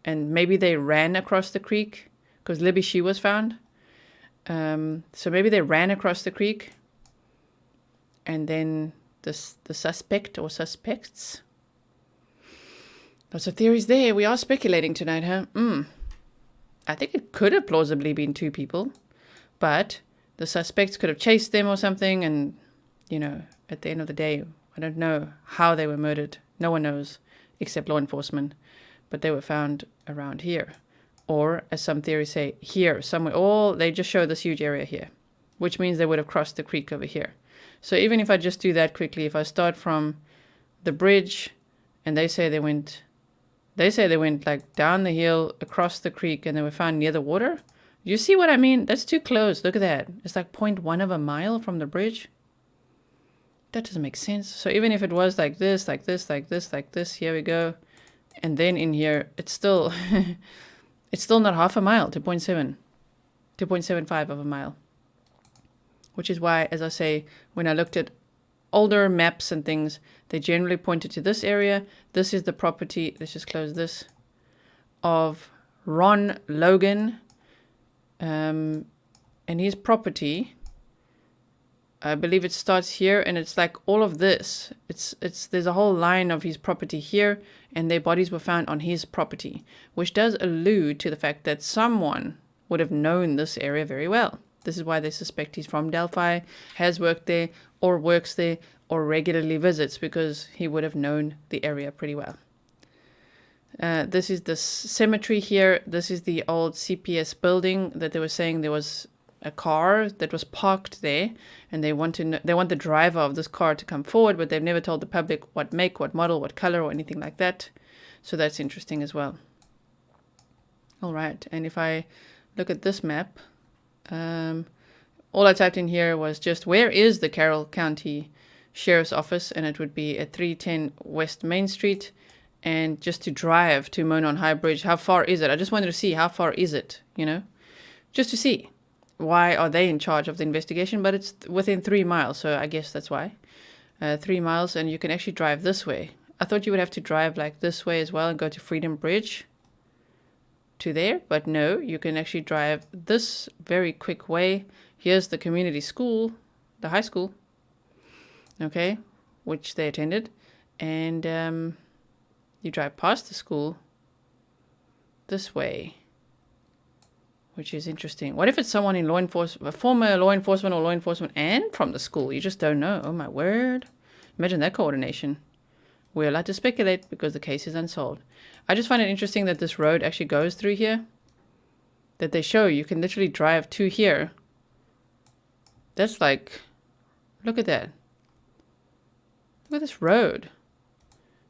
And maybe they ran across the creek because Libby, she was found. So maybe they ran across the creek, and then the suspect or suspects. Lots of theories there. We are speculating tonight, huh? I think it could have plausibly been 2 people, but the suspects could have chased them or something, and, you know, at the end of the day, I don't know how they were murdered. No one knows, except law enforcement, but they were found around here. Or, as some theories say, here, somewhere. Or they just show this huge area here, which means they would have crossed the creek over here. So even if I just do that quickly, if I start from the bridge, and they say they went like down the hill, across the creek, and they were found near the water, You see what I mean? That's too close. Look at that. It's like 0.1 of a mile from the bridge. That doesn't make sense. So even if it was like this, like this, like this, like this, here we go. And then in here, it's still, it's still not half a mile, 2.7, 2.75 of a mile. Which is why, as I say, when I looked at older maps and things, they generally pointed to this area. This is the property, let's just close this, of Ron Logan. And his property, I believe it starts here, and it's like all of this. There's a whole line of his property here, and their bodies were found on his property, which does allude to the fact that someone would have known this area very well. This is why they suspect he's from Delphi, has worked there, or works there, or regularly visits, because he would have known the area pretty well. This is the cemetery here. This is the old CPS building that they were saying there was a car that was parked there, and they want the driver of this car to come forward, but they've never told the public what make, what model, what color, or anything like that. So that's interesting as well. All right, and if I look at this map, all I typed in here was just where is the Carroll County Sheriff's Office, and it would be at 310 West Main Street. And just to drive to Monon High Bridge, how far is it? I just wanted to see how far is it, you know, just to see why are they in charge of the investigation. But it's within 3 miles, so I guess that's why. 3 miles, and you can actually drive this way. I thought you would have to drive like this way as well and go to Freedom Bridge to there, but no, you can actually drive this very quick way. Here's the community school, the high school, okay, which they attended, and you drive past the school this way, which is interesting. What if it's someone in law enforcement, a former law enforcement or law enforcement and from the school? You just don't know. Oh my word. Imagine that coordination. We're allowed to speculate because the case is unsolved. I just find it interesting that this road actually goes through here. That they show you can literally drive to here. That's like, look at that. Look at this road.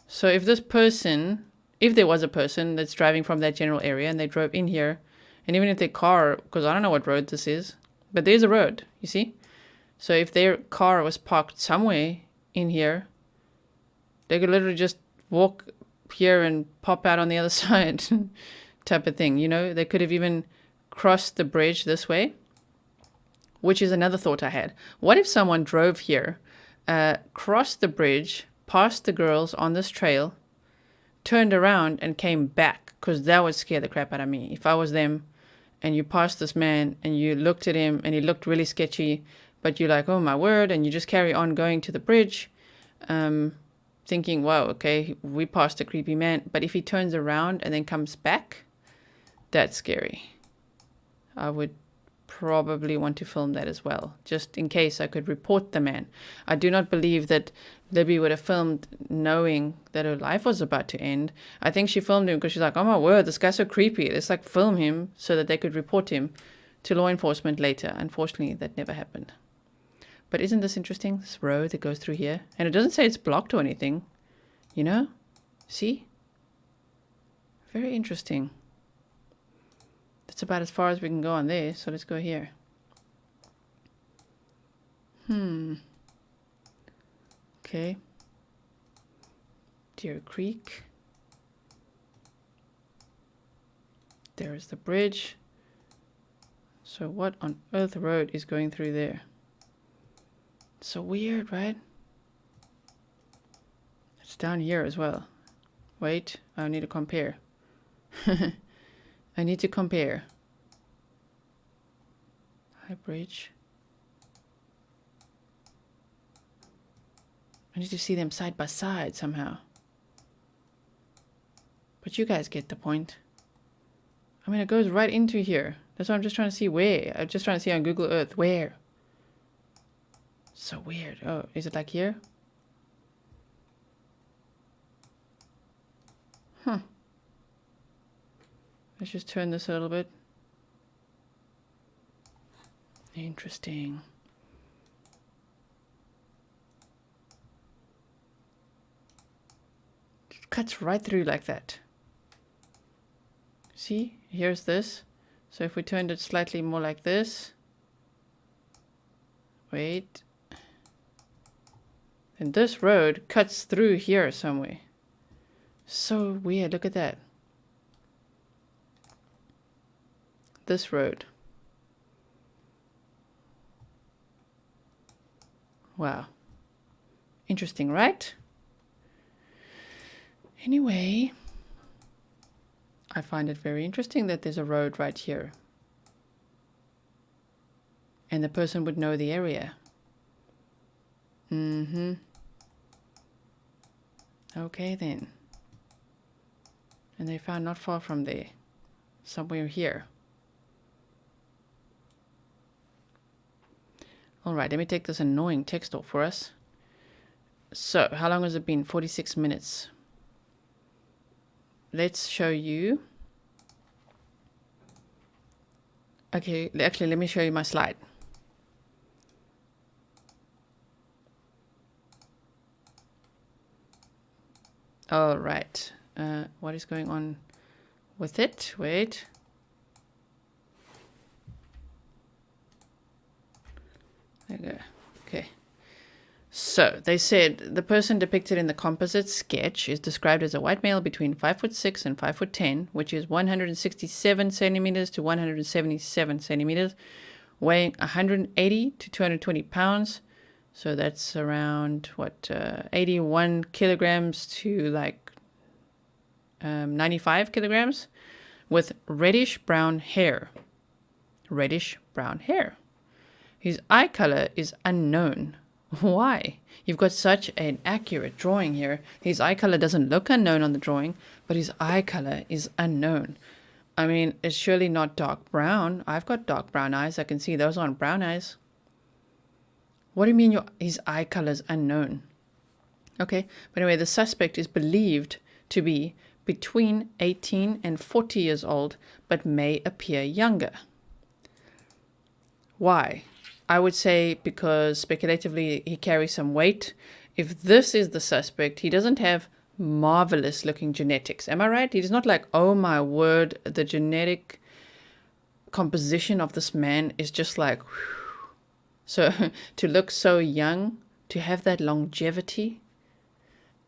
So if this person, if there was a person that's driving from that general area and they drove in here, and even if their car, because I don't know what road this is, but there's a road, you see? So if their car was parked somewhere in here, they could literally just walk here and pop out on the other side type of thing, you know? They could have even crossed the bridge this way, which is another thought I had. What if someone drove here, crossed the bridge, past the girls on this trail, turned around and came back? Because that would scare the crap out of me. If I was them and you passed this man and you looked at him and he looked really sketchy, but you're like, oh my word, and you just carry on going to the bridge, thinking, wow, okay, we passed a creepy man. But if he turns around and then comes back, that's scary. I would probably want to film that as well, just in case I could report the man. I do not believe that Libby would have filmed knowing that her life was about to end. I think she filmed him because she's like, oh my word, this guy's so creepy. Let's like film him so that they could report him to law enforcement later. Unfortunately, that never happened. But isn't this interesting? This road that goes through here. And it doesn't say it's blocked or anything. You know? See? Very interesting. That's about as far as we can go on there. So let's go here. Okay. Deer Creek. There is the bridge. So what on earth road is going through there? It's so weird, right? It's down here as well. Wait, I need to compare. I need to compare. High Bridge. I need to see them side by side somehow. But you guys get the point. I mean, it goes right into here. That's why I'm just trying to see where. I'm just trying to see on Google Earth where. So weird. Oh, is it like here? Huh. Let's just turn this a little bit. Interesting. It cuts right through like that. See? Here's this. So if we turned it slightly more like this, wait, and this road cuts through here somewhere. So weird, look at that. This road. Wow. Interesting, right? Anyway, I find it very interesting that there's a road right here. And the person would know the area. Okay then. And they found not far from there. Somewhere here. Alright, let me take this annoying text off for us. So, how long has it been? 46 minutes. Let's show you. Okay, actually, let me show you my slide. Alright, what is going on with it? Wait. There we go. Okay. So they said the person depicted in the composite sketch is described as a white male between 5'6" and 5'10", which is 167 centimeters to 177 centimeters, weighing 180 to 220 pounds. So that's around what 81 kilograms to like 95 kilograms, with reddish brown hair. Reddish brown hair. His eye color is unknown. Why? You've got such an accurate drawing here. His eye color doesn't look unknown on the drawing, but his eye color is unknown. I mean, it's surely not dark brown. I've got dark brown eyes. I can see those aren't brown eyes. What do you mean his eye color is unknown? Okay, but anyway, the suspect is believed to be between 18 and 40 years old, but may appear younger. Why? I would say because speculatively he carries some weight. If this is the suspect, he doesn't have marvelous looking genetics. Am I right? He's not like, oh my word, the genetic composition of this man is just like, whew. So to look so young, to have that longevity,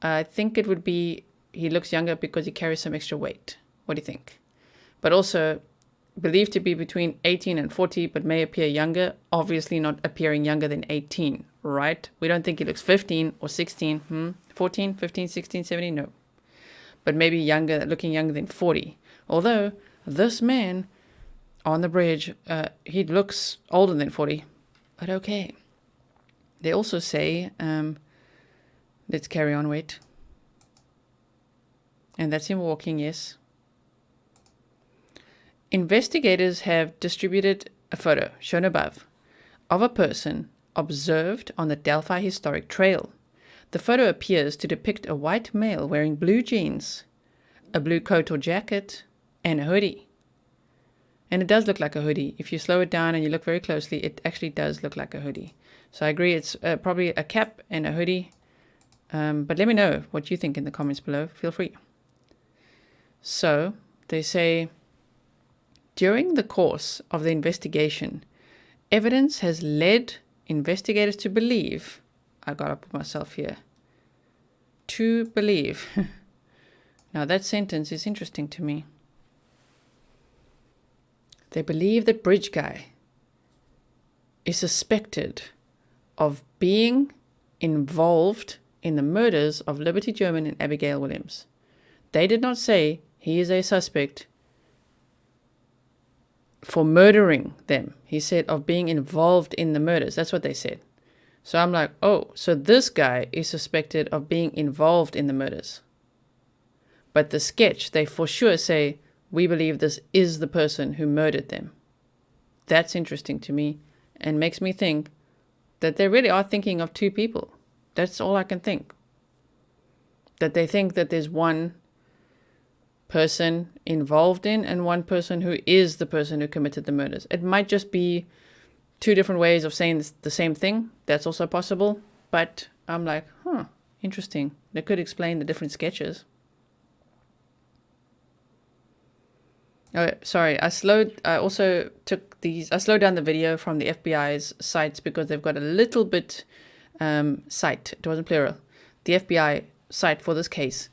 I think it would be he looks younger because he carries some extra weight. What do you think? But also believed to be between 18 and 40, but may appear younger, obviously not appearing younger than 18, right? We don't think he looks 15 or 16, 14, 15, 16, 17, no. But maybe younger, looking younger than 40. Although this man on the bridge, he looks older than 40, but okay. They also say, let's carry on, wait. And that's him walking, yes. Investigators have distributed a photo, shown above, of a person observed on the Delphi Historic Trail. The photo appears to depict a white male wearing blue jeans, a blue coat or jacket, and a hoodie. And it does look like a hoodie. If you slow it down and you look very closely, it actually does look like a hoodie. So I agree, it's probably a cap and a hoodie. But let me know what you think in the comments below. Feel free. So they say, during the course of the investigation, evidence has led investigators to believe, I gotta put myself here, to believe. Now that sentence is interesting to me. They believe that Bridge Guy is suspected of being involved in the murders of Libby German and Abigail Williams. They did not say he is a suspect for murdering them. He said of being involved in the murders. That's what they said. So I'm like, oh, so this guy is suspected of being involved in the murders. But the sketch, they for sure say, we believe this is the person who murdered them. That's interesting to me and makes me think that they really are thinking of two people. That's all I can think. That they think that there's one person involved in and one person who is the person who committed the murders. It might just be two different ways of saying the same thing. That's also possible. But I'm like, interesting. They could explain the different sketches. Oh, sorry. I slowed down the video from the FBI's sites because they've got a little bit site. It wasn't plural. The FBI site for this case.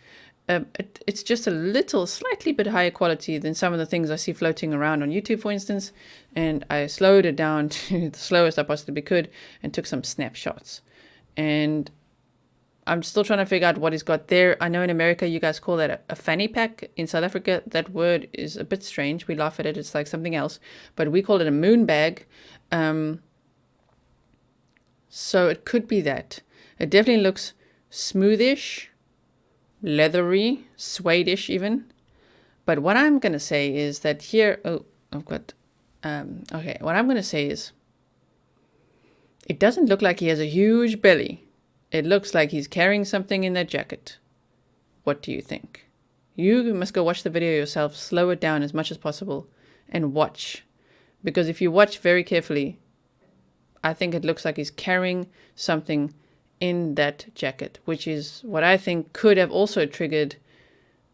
It's just a little, slightly bit higher quality than some of the things I see floating around on YouTube, for instance. And I slowed it down to the slowest I possibly could and took some snapshots. And I'm still trying to figure out what he's got there. I know in America you guys call that a fanny pack. In South Africa, that word is a bit strange. We laugh at it. It's like something else. But we call it a moon bag. So it could be that. It definitely looks smoothish, leathery, suede-ish even. But what I'm going to say is that here... Oh, I've got... okay, what I'm going to say is... It doesn't look like he has a huge belly. It looks like he's carrying something in that jacket. What do you think? You must go watch the video yourself, slow it down as much as possible, and watch. Because if you watch very carefully, I think it looks like he's carrying something in that jacket, which is what I think could have also triggered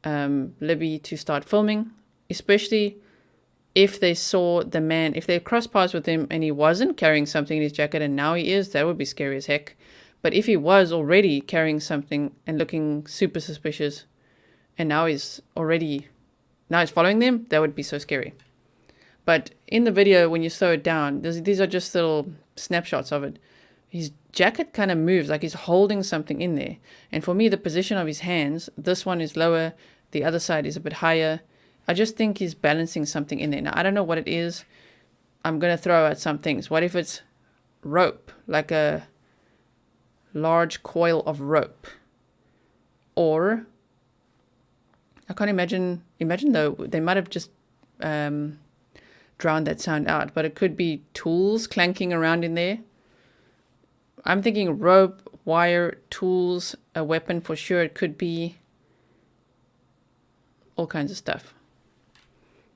Libby to start filming, especially if they saw the man, if they crossed paths with him and he wasn't carrying something in his jacket and now he is, that would be scary as heck. But if he was already carrying something and looking super suspicious and now he's following them, that would be so scary. But in the video, when you slow it down, these are just little snapshots of it. His jacket kind of moves like he's holding something in there. And for me, the position of his hands, this one is lower, the other side is a bit higher. I just think he's balancing something in there. Now, I don't know what it is. I'm going to throw out some things. What if it's rope, like a large coil of rope? Or, I can't imagine though, they might have just drowned that sound out, but it could be tools clanking around in there. I'm thinking rope, wire, tools, a weapon for sure. It could be all kinds of stuff.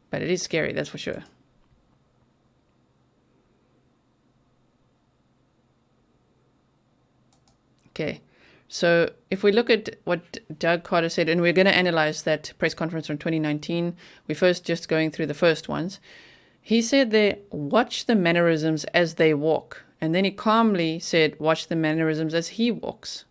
But it is scary, that's for sure. Okay, so if we look at what Doug Carter said, and we're going to analyze that press conference from 2019, we're first just going through the first ones. He said there, watch the mannerisms as they walk. And then he calmly said, watch the mannerisms as he walks.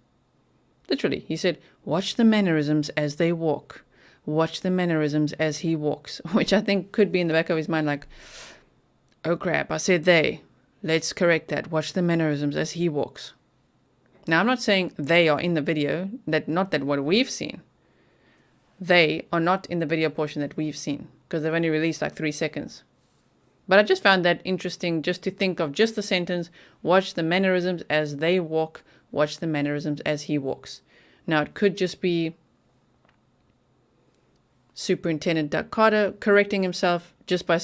Literally, he said, watch the mannerisms as they walk. Watch the mannerisms as he walks. Which I think could be in the back of his mind like, oh crap, I said they. Let's correct that. Watch the mannerisms as he walks. Now, I'm not saying they are in the video, not that what we've seen. They are not in the video portion that we've seen, because they've only released like 3 seconds. But I just found that interesting just to think of just the sentence, watch the mannerisms as they walk, watch the mannerisms as he walks. Now, it could just be Superintendent Doug Carter correcting himself just by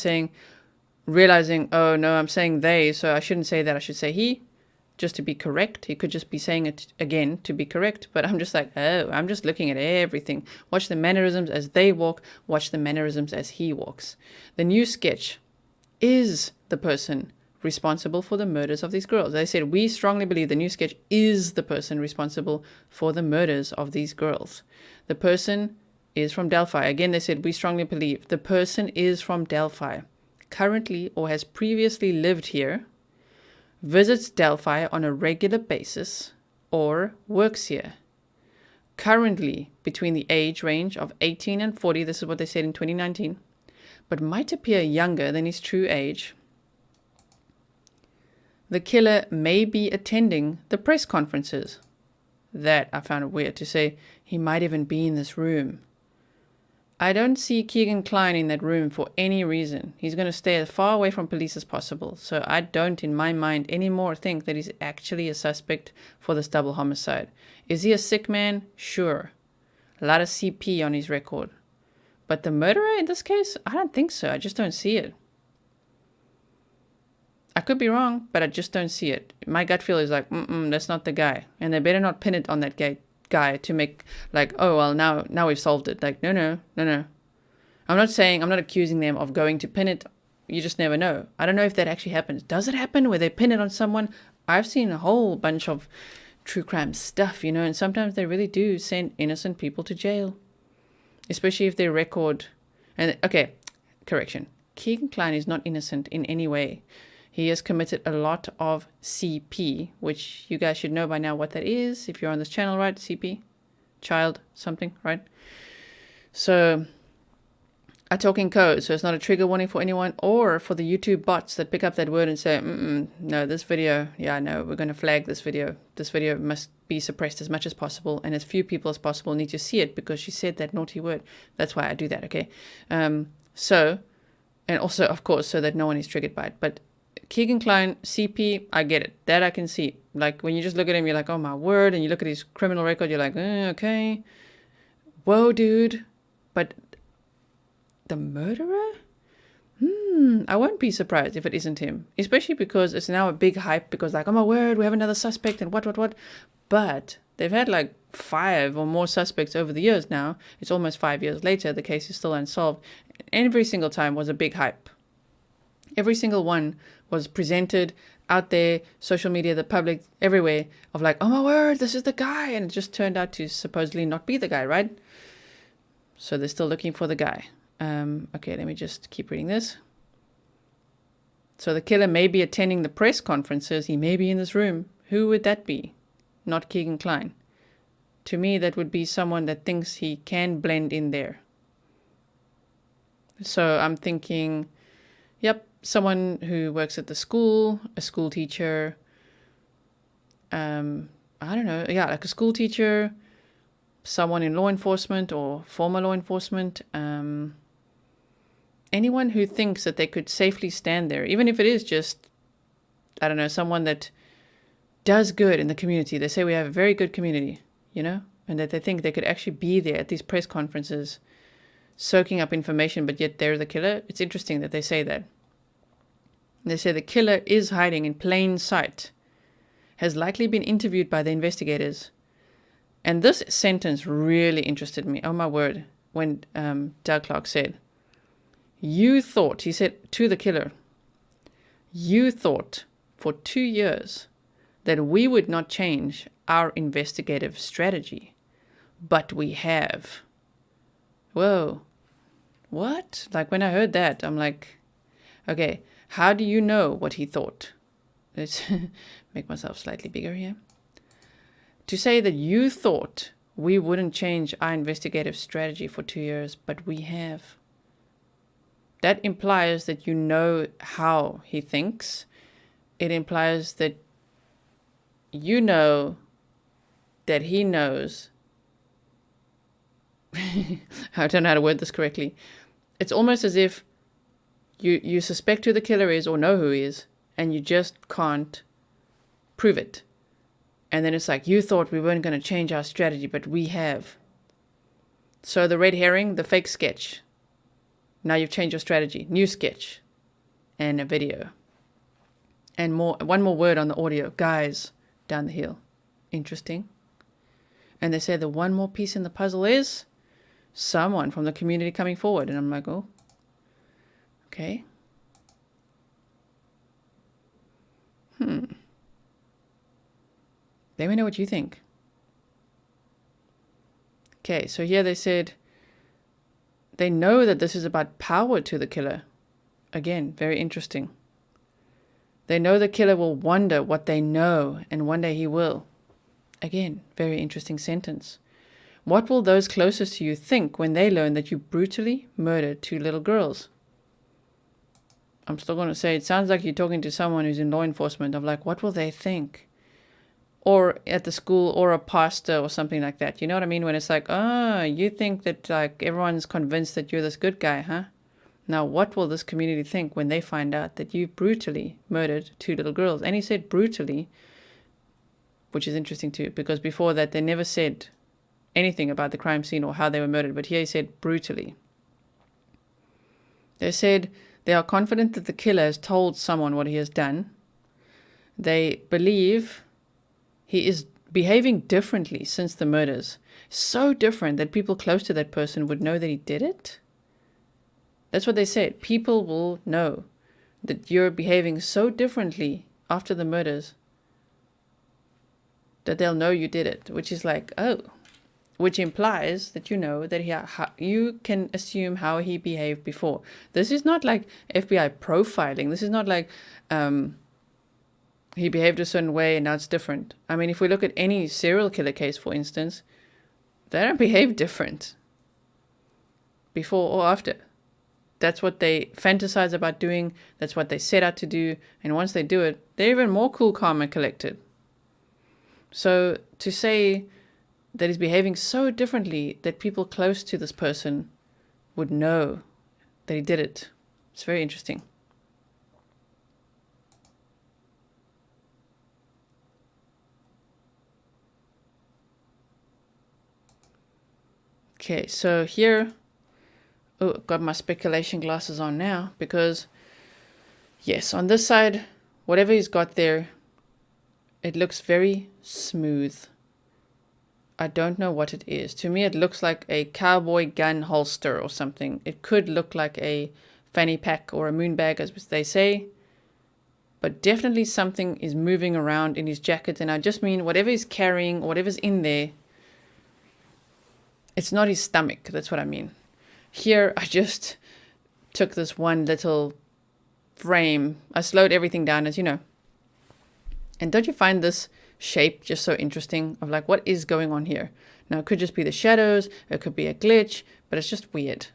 realizing, oh no, I'm saying they, so I shouldn't say that, I should say he. Just to be correct. He could just be saying it again to be correct. But I'm just like, oh, I'm just looking at everything. Watch the mannerisms as they walk. Watch the mannerisms as he walks. The new sketch is the person responsible for the murders of these girls. They said, we strongly believe the new sketch is the person responsible for the murders of these girls. The person is from Delphi. Again, they said, we strongly believe the person is from Delphi. Currently or has previously lived here, visits Delphi on a regular basis, or works here. Currently between the age range of 18 and 40, this is what they said in 2019, but might appear younger than his true age. The killer may be attending the press conferences. That I found it weird to say he might even be in this room. I don't see Keegan Kline in that room for any reason. He's going to stay as far away from police as possible. So I don't, in my mind, anymore think that he's actually a suspect for this double homicide. Is he a sick man? Sure. A lot of CP on his record. But the murderer in this case? I don't think so. I just don't see it. I could be wrong, but I just don't see it. My gut feel is like, that's not the guy. And they better not pin it on that guy to make like, oh, well, now we've solved it. Like, no. I'm not accusing them of going to pin it. You just never know. I don't know if that actually happens. Does it happen where they pin it on someone? I've seen a whole bunch of true crime stuff, and sometimes they really do send innocent people to jail. Especially if their record, and okay, correction. Keegan Klein is not innocent in any way. He has committed a lot of CP, which you guys should know by now what that is. If you're on this channel, right? CP? Child something, right? So I talk in code, so it's not a trigger warning for anyone or for the YouTube bots that pick up that word and say, no, this video, yeah, no, we're going to flag this video. This video must be suppressed as much as possible, and as few people as possible need to see it because she said that naughty word. That's why I do that, okay? So, and also, of course, so that no one is triggered by it. But Keegan Klein, CP, I get it. That I can see. Like, when you just look at him, you're like, oh my word, and you look at his criminal record, you're like, okay. Whoa, dude. But the murderer? I won't be surprised if it isn't him. Especially because it's now a big hype because like, oh my word, we have another suspect and what. But they've had like 5 or more suspects over the years now. It's almost 5 years later. The case is still unsolved. Every single time was a big hype. Every single one was presented out there, social media, the public, everywhere, of like, oh my word, this is the guy. And it just turned out to supposedly not be the guy, right? So they're still looking for the guy. Okay, let me just keep reading this. So the killer may be attending the press conferences. He may be in this room. Who would that be? Not Keegan Klein. To me, that would be someone that thinks he can blend in there. So I'm thinking, yep, someone who works at the school, a school teacher. I don't know. Yeah, like a school teacher, someone in law enforcement or former law enforcement. Anyone who thinks that they could safely stand there, even if it is just, I don't know, someone that does good in the community. They say we have a very good community, you know, and that they think they could actually be there at these press conferences, soaking up information, but yet they're the killer. It's interesting that they say that. They say the killer is hiding in plain sight, has likely been interviewed by the investigators. And this sentence really interested me. Oh my word. When Doug Clark said, you thought, he said to the killer, you thought for 2 years that we would not change our investigative strategy, but we have. Whoa. What? Like when I heard that, I'm like, okay, how do you know what he thought? Let's make myself slightly bigger here. To say that you thought we wouldn't change our investigative strategy for 2 years, but we have. That implies that you know how he thinks. It implies that you know that he knows. I don't know how to word this correctly. It's almost as if you suspect who the killer is or know who he is, and you just can't prove it. And then it's like, you thought we weren't going to change our strategy, but we have. So the red herring, the fake sketch. Now you've changed your strategy. New sketch. And a video. And one more word on the audio. Guys, down the hill. Interesting. And they say the one more piece in the puzzle is someone from the community coming forward. And I'm like, oh, okay. Let me know what you think. Okay, so here they said they know that this is about power to the killer. Again, very interesting. They know the killer will wonder what they know, and one day he will. Again, very interesting sentence. What will those closest to you think when they learn that you brutally murdered 2 little girls? I'm still going to say it sounds like you're talking to someone who's in law enforcement of like, what will they think? Or at the school, or a pastor or something like that. You know what I mean? When it's like, oh, you think that like everyone's convinced that you're this good guy, huh? Now, what will this community think when they find out that you brutally murdered 2 little girls? And he said brutally, which is interesting too, because before that they never said anything about the crime scene or how they were murdered. But here he said brutally. They said they are confident that the killer has told someone what he has done. They believe he is behaving differently since the murders. So different that people close to that person would know that he did it. That's what they said. People will know that you're behaving so differently after the murders that they'll know you did it. Which is like, oh, which implies that you know that you can assume how he behaved before. This is not like FBI profiling. This is not like he behaved a certain way and now it's different. I mean, if we look at any serial killer case, for instance, they don't behave different before or after. That's what they fantasize about doing. That's what they set out to do. And once they do it, they're even more cool, calm, and collected. So to say that he's behaving so differently that people close to this person would know that he did it, it's very interesting. Okay, so here, got my speculation glasses on now because, yes, on this side, whatever he's got there, it looks very smooth. I don't know what it is. To me, it looks like a cowboy gun holster or something. It could look like a fanny pack or a moon bag, as they say. But definitely something is moving around in his jacket. And I just mean whatever he's carrying, or whatever's in there, it's not his stomach. That's what I mean. Here, I just took this one little frame. I slowed everything down, as you know. And don't you find this shape just so interesting of like, what is going on here? Now, it could just be the shadows. It could be a glitch, but it's just weird.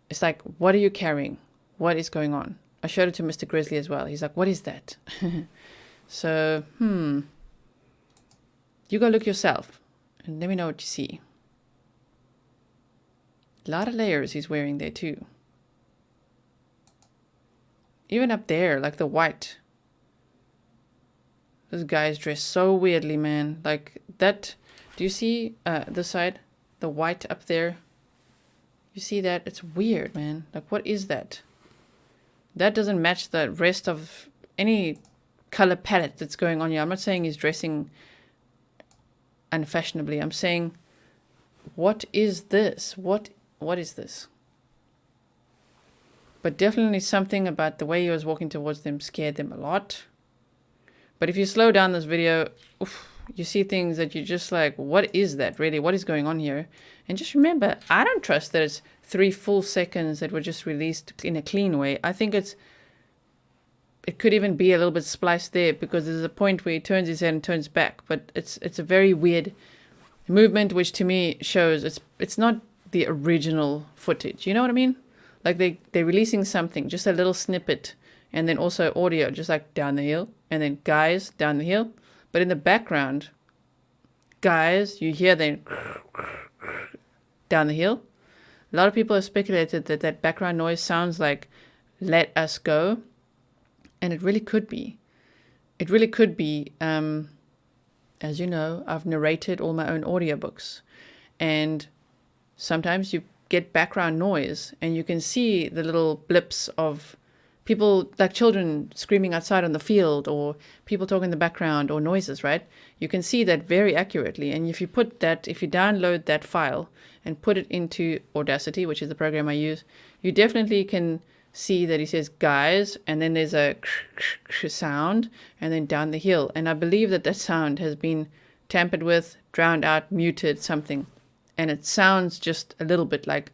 It's like, what are you carrying? What is going on? I showed it to Mr. Grizzly as well. He's like, what is that? So, you go look yourself and let me know what you see. A lot of layers he's wearing there too. Even up there, like the white. This guy's dressed so weirdly, man. Like that. Do you see this side? The white up there? You see that? It's weird, man. Like, what is that? That doesn't match the rest of any color palette that's going on here. I'm not saying he's dressing unfashionably. I'm saying, what is this? What is this? But definitely something about the way he was walking towards them scared them a lot. But if you slow down this video, you see things that you're just like, what is that really? What is going on here? And just remember, I don't trust that it's 3 full seconds that were just released in a clean way. I think it could even be a little bit spliced there, because there's a point where he turns his head and turns back. But it's a very weird movement, which to me shows it's not the original footage. You know what I mean? Like they're releasing something, just a little snippet, and then also audio, just like down the hill, and then guys down the hill. But in the background, guys, you hear them down the hill. A lot of people have speculated that that background noise sounds like "Let Us Go," and it really could be. It really could be. As you know, I've narrated all my own audiobooks, and sometimes you get background noise and you can see the little blips of people, like children screaming outside on the field, or people talking in the background, or noises, right? You can see that very accurately. And if you download that file and put it into Audacity, which is the program I use, you definitely can see that he says guys, and then there's a sound, and then down the hill. And I believe that sound has been tampered with, drowned out, muted, something. And it sounds just a little bit like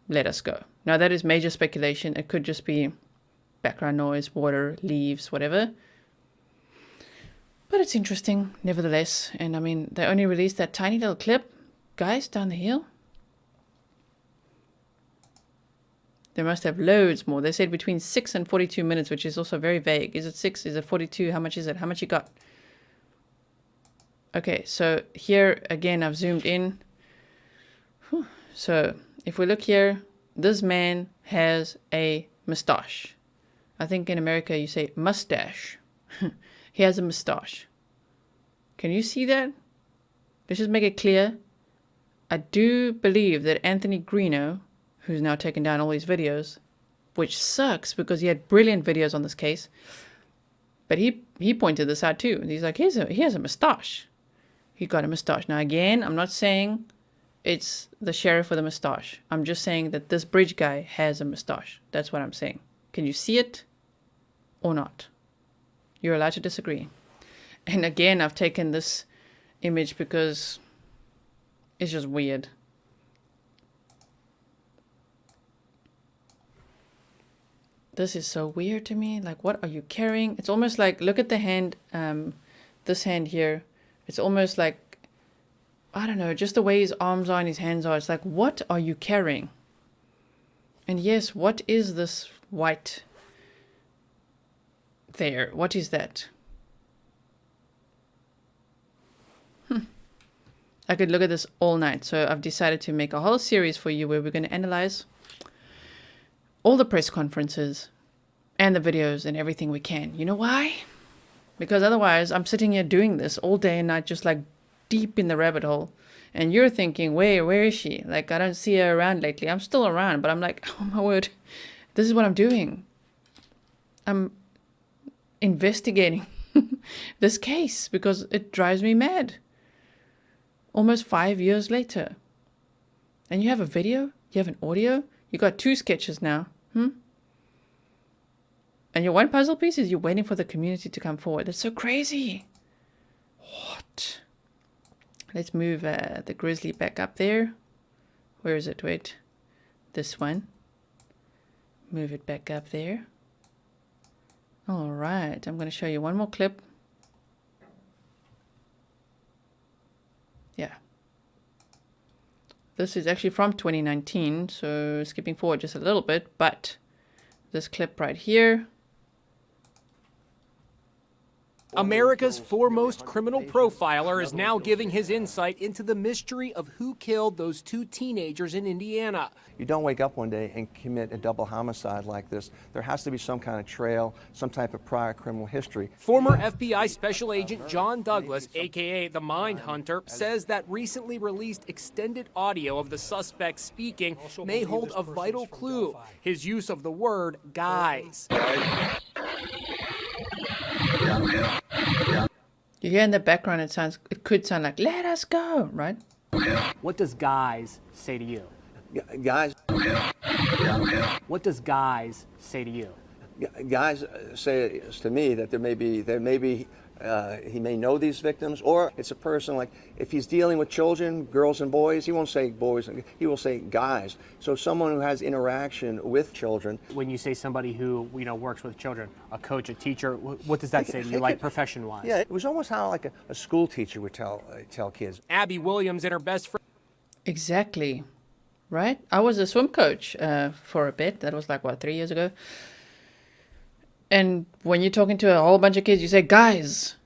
"Let Us Go." Now, that is major speculation. It could just be background noise, water, leaves, whatever. But it's interesting, nevertheless. And I mean, they only released that tiny little clip. Guys, down the hill. They must have loads more. They said between 6 and 42 minutes, which is also very vague. Is it 6? Is it 42? How much is it? How much you got? Okay, so here again, I've zoomed in. So if we look here, this man has a moustache. I think in America you say moustache. He has a moustache. Can you see that? Let's just make it clear. I do believe that Anthony Greeno, who's now taken down all these videos, which sucks because he had brilliant videos on this case, but he pointed this out too. He's like, he has a moustache. He got a moustache. Now again, I'm not saying it's the sheriff with a moustache. I'm just saying that this bridge guy has a moustache. That's what I'm saying. Can you see it or not? You're allowed to disagree. And again, I've taken this image because It's just weird. This is so weird to me. Like, what are you carrying? It's almost like, look at the hand, this hand here. It's almost like, I don't know, just the way his arms are and his hands are. It's like, what are you carrying? And yes, what is this white there? What is that? I could look at this all night. So I've decided to make a whole series for you where we're going to analyze all the press conferences and the videos and everything we can. You know why? Because otherwise I'm sitting here doing this all day and night, just like deep in the rabbit hole. And you're thinking, where is she? Like, I don't see her around lately. I'm still around, but I'm like, oh my word, this is what I'm doing. I'm investigating this case because it drives me mad. Almost 5 years later. And you have a video? You have an audio? You got 2 sketches now. And your one puzzle piece is you're waiting for the community to come forward. That's so crazy. What? Let's move the Grizzly back up there. Where is it? Wait. This one. Move it back up there. All right. I'm going to show you one more clip. Yeah. This is actually from 2019, so skipping forward just a little bit, but this clip right here. America's foremost criminal profiler is now giving his insight into the mystery of who killed those 2 teenagers in Indiana. You don't wake up one day and commit a double homicide like this. There has to be some kind of trail, some type of prior criminal history. Former FBI Special Agent John Douglas, a.k.a. the Mind Hunter, says that recently released extended audio of the suspect speaking may hold a vital clue: his use of the word guys. You hear in the background it could sound like, let us go, right? What does guys say to you? Guys. What does guys say to you? Guys say to me that there may be he may know these victims, or it's a person, like if he's dealing with children, girls and boys, he won't say boys, he will say guys. So someone who has interaction with children. When you say somebody who, works with children, a coach, a teacher, what does that say to you, like profession-wise? Yeah, it was almost how like a school teacher would tell kids. Abby Williams and her best friend. Exactly. Right? I was a swim coach for a bit. That was like, 3 years ago? And when you're talking to a whole bunch of kids, you say, guys,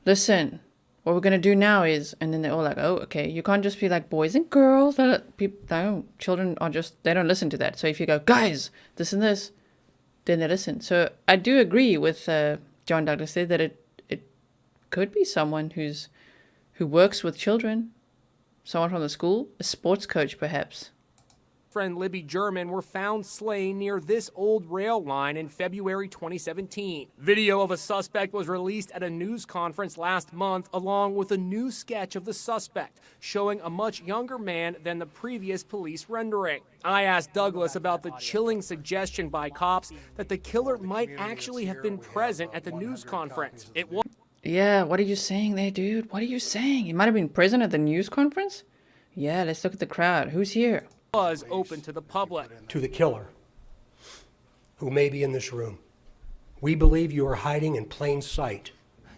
listen, what we're going to do now is, and then they're all like, oh, okay. You can't just be like boys and girls. Children are just, they don't listen to that. So if you go, guys, this and this, then they listen. So I do agree with John Douglas there that it could be someone who works with children, someone from the school, a sports coach perhaps. Friend Libby German were found slain near this old rail line in February 2017. Video of a suspect was released at a news conference last month, along with a new sketch of the suspect, showing a much younger man than the previous police rendering. I asked Douglas about the chilling suggestion by cops that the killer might actually have been present at the news conference. It was. Yeah, what are you saying there, dude? What are you saying? He might have been present at the news conference? Yeah, let's look at the crowd. Who's here? Was open to the public. To the killer, who may be in this room. We believe you are hiding in plain sight.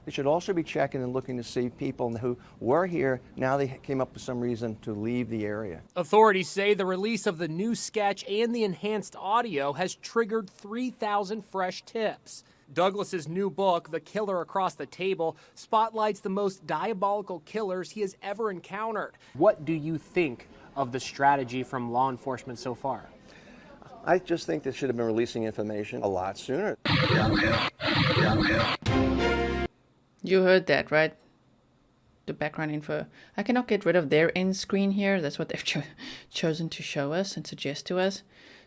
They should also be checking and looking to see people who were here. Now they came up with some reason to leave the area. Authorities say the release of the new sketch and the enhanced audio has triggered 3,000 fresh tips. Douglas's new book, The Killer Across the Table, spotlights the most diabolical killers he has ever encountered. What do you think of the strategy from law enforcement so far? I just think they should have been releasing information a lot sooner. You heard that, right? The background info. I cannot get rid of their end screen here. That's what they've chosen to show us and suggest to us.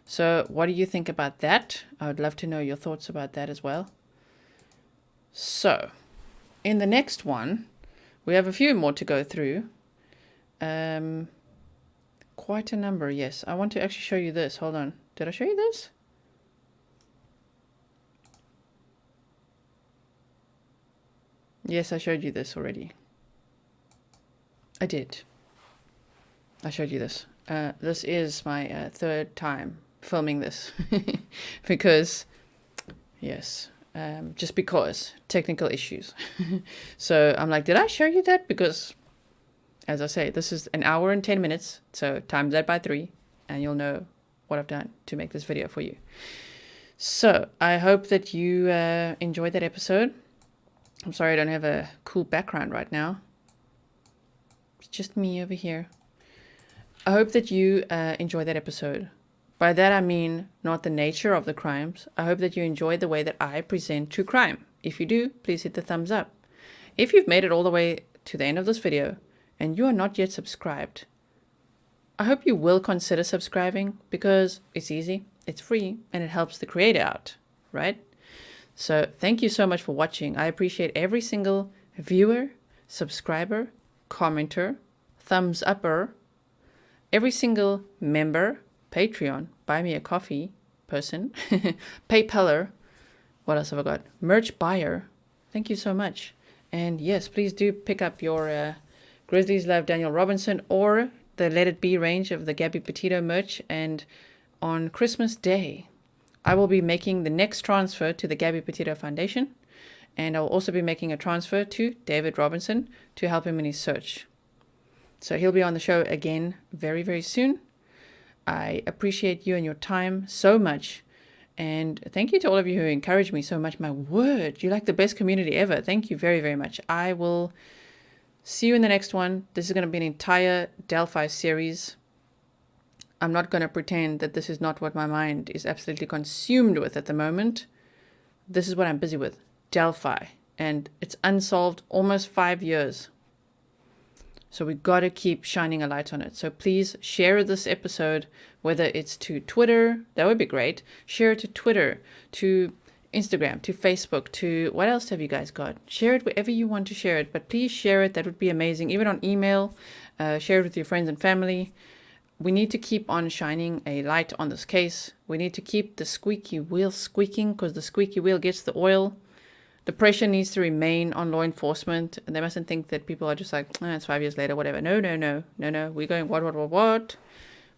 So what do you think about that? I would love to know your thoughts about that as well. So, in the next one, we have a few more to go through. Quite a number, yes. I want to actually show you this. Hold on. Did I show you this? Yes, I showed you this already. I did. I showed you this. This is my third time filming this because, yes, just because technical issues. So I'm like, did I show you that? Because, as I say, this is an hour and 10 minutes. So times that by 3 and you'll know what I've done to make this video for you. So I hope that you enjoyed that episode. I'm sorry I don't have a cool background right now. It's just me over here. I hope that you enjoyed that episode. By that I mean not the nature of the crimes. I hope that you enjoyed the way that I present true crime. If you do, please hit the thumbs up. If you've made it all the way to the end of this video and you are not yet subscribed, I hope you will consider subscribing because it's easy, it's free, and it helps the creator out, right? So thank you so much for watching. I appreciate every single viewer, subscriber, commenter, thumbs upper, every single member, Patreon, buy me a coffee person, PayPaler, what else have I got? Merch buyer. Thank you so much. And yes, please do pick up your Grizzlies Love Daniel Robinson or the Let It Be range of the Gabby Petito merch. And on Christmas Day, I will be making the next transfer to the Gabby Petito Foundation. And I will also be making a transfer to David Robinson to help him in his search. So he'll be on the show again very, very soon. I appreciate you and your time so much. And thank you to all of you who encouraged me so much. My word, you're like the best community ever. Thank you very, very much. I will see you in the next one. This is going to be an entire Delphi series. I'm not going to pretend that this is not what my mind is absolutely consumed with at the moment. This is what I'm busy with. Delphi. And it's unsolved almost 5 years. So we got to keep shining a light on it. So please share this episode, whether it's to Twitter, that would be great. Share it to Twitter, to Instagram, to Facebook, to what else have you guys got? Share it wherever you want to share it, but please share it. That would be amazing. Even on email, share it with your friends and family. We need to keep on shining a light on this case. We need to keep the squeaky wheel squeaking because the squeaky wheel gets the oil. The pressure needs to remain on law enforcement. And they mustn't think that people are just like, it's 5 years later, whatever. No. We're going, what?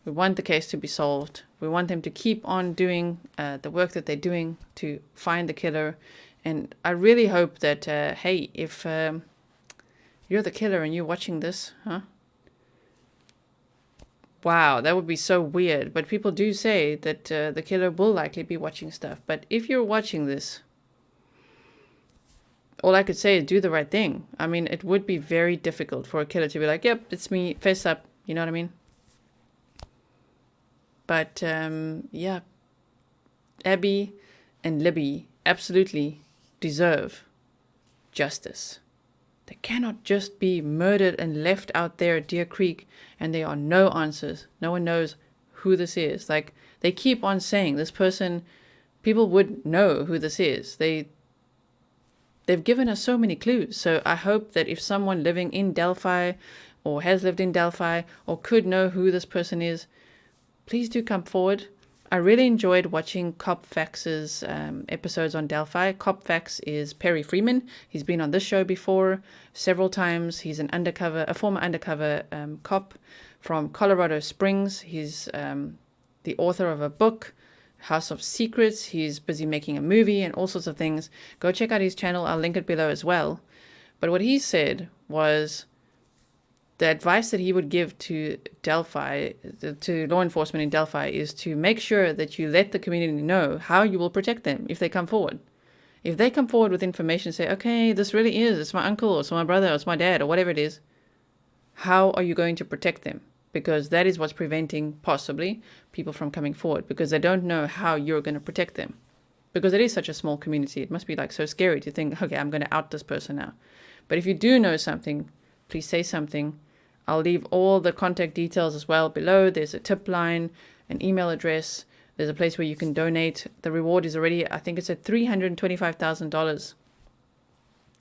We want the case to be solved. We want them to keep on doing the work that they're doing to find the killer. And I really hope that, hey, if you're the killer and you're watching this, wow, that would be so weird. But people do say that the killer will likely be watching stuff. But if you're watching this, all I could say is do the right thing. I mean, it would be very difficult for a killer to be like, yep, it's me, face up. You know what I mean? But, yeah, Abby and Libby absolutely deserve justice. They cannot just be murdered and left out there at Deer Creek and there are no answers. No one knows who this is. Like, they keep on saying this person, people would know who this is. They've given us so many clues. So I hope that if someone living in Delphi or has lived in Delphi or could know who this person is, please do come forward. I really enjoyed watching Cop Fax's episodes on Delphi. Cop Fax is Perry Freeman. He's been on this show before several times. He's a former undercover cop from Colorado Springs. He's the author of a book, House of Secrets. He's busy making a movie and all sorts of things. Go check out his channel. I'll link it below as well. But what he said was the advice that he would give to Delphi, to law enforcement in Delphi, is to make sure that you let the community know how you will protect them if they come forward. If they come forward with information and say, okay, this really is, it's my uncle, or it's my brother, or it's my dad, or whatever it is, how are you going to protect them? Because that is what's preventing, possibly, people from coming forward, because they don't know how you're going to protect them. Because it is such a small community, it must be like so scary to think, okay, I'm going to out this person now. But if you do know something, please say something. I'll leave all the contact details as well below. There's a tip line, an email address. There's a place where you can donate. The reward is already, I think it's at $325,000.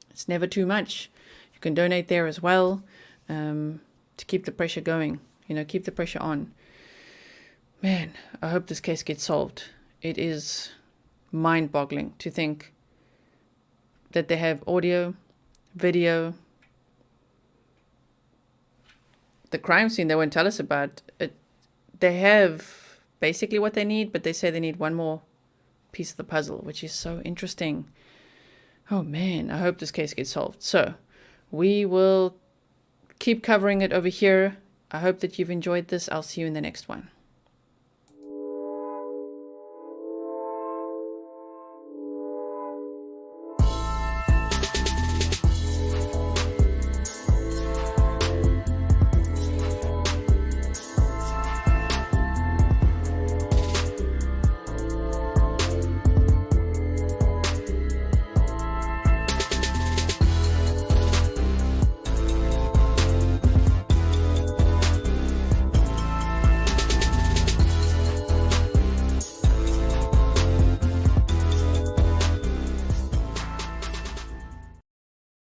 It's never too much. You can donate there as well to keep the pressure going. You know, keep the pressure on. Man, I hope this case gets solved. It is mind-boggling to think that they have audio, video, the crime scene they won't tell us about. They have basically what they need, but they say they need one more piece of the puzzle, which is so interesting. Oh man, I hope this case gets solved. So we will keep covering it over here. I hope that you've enjoyed this. I'll see you in the next one.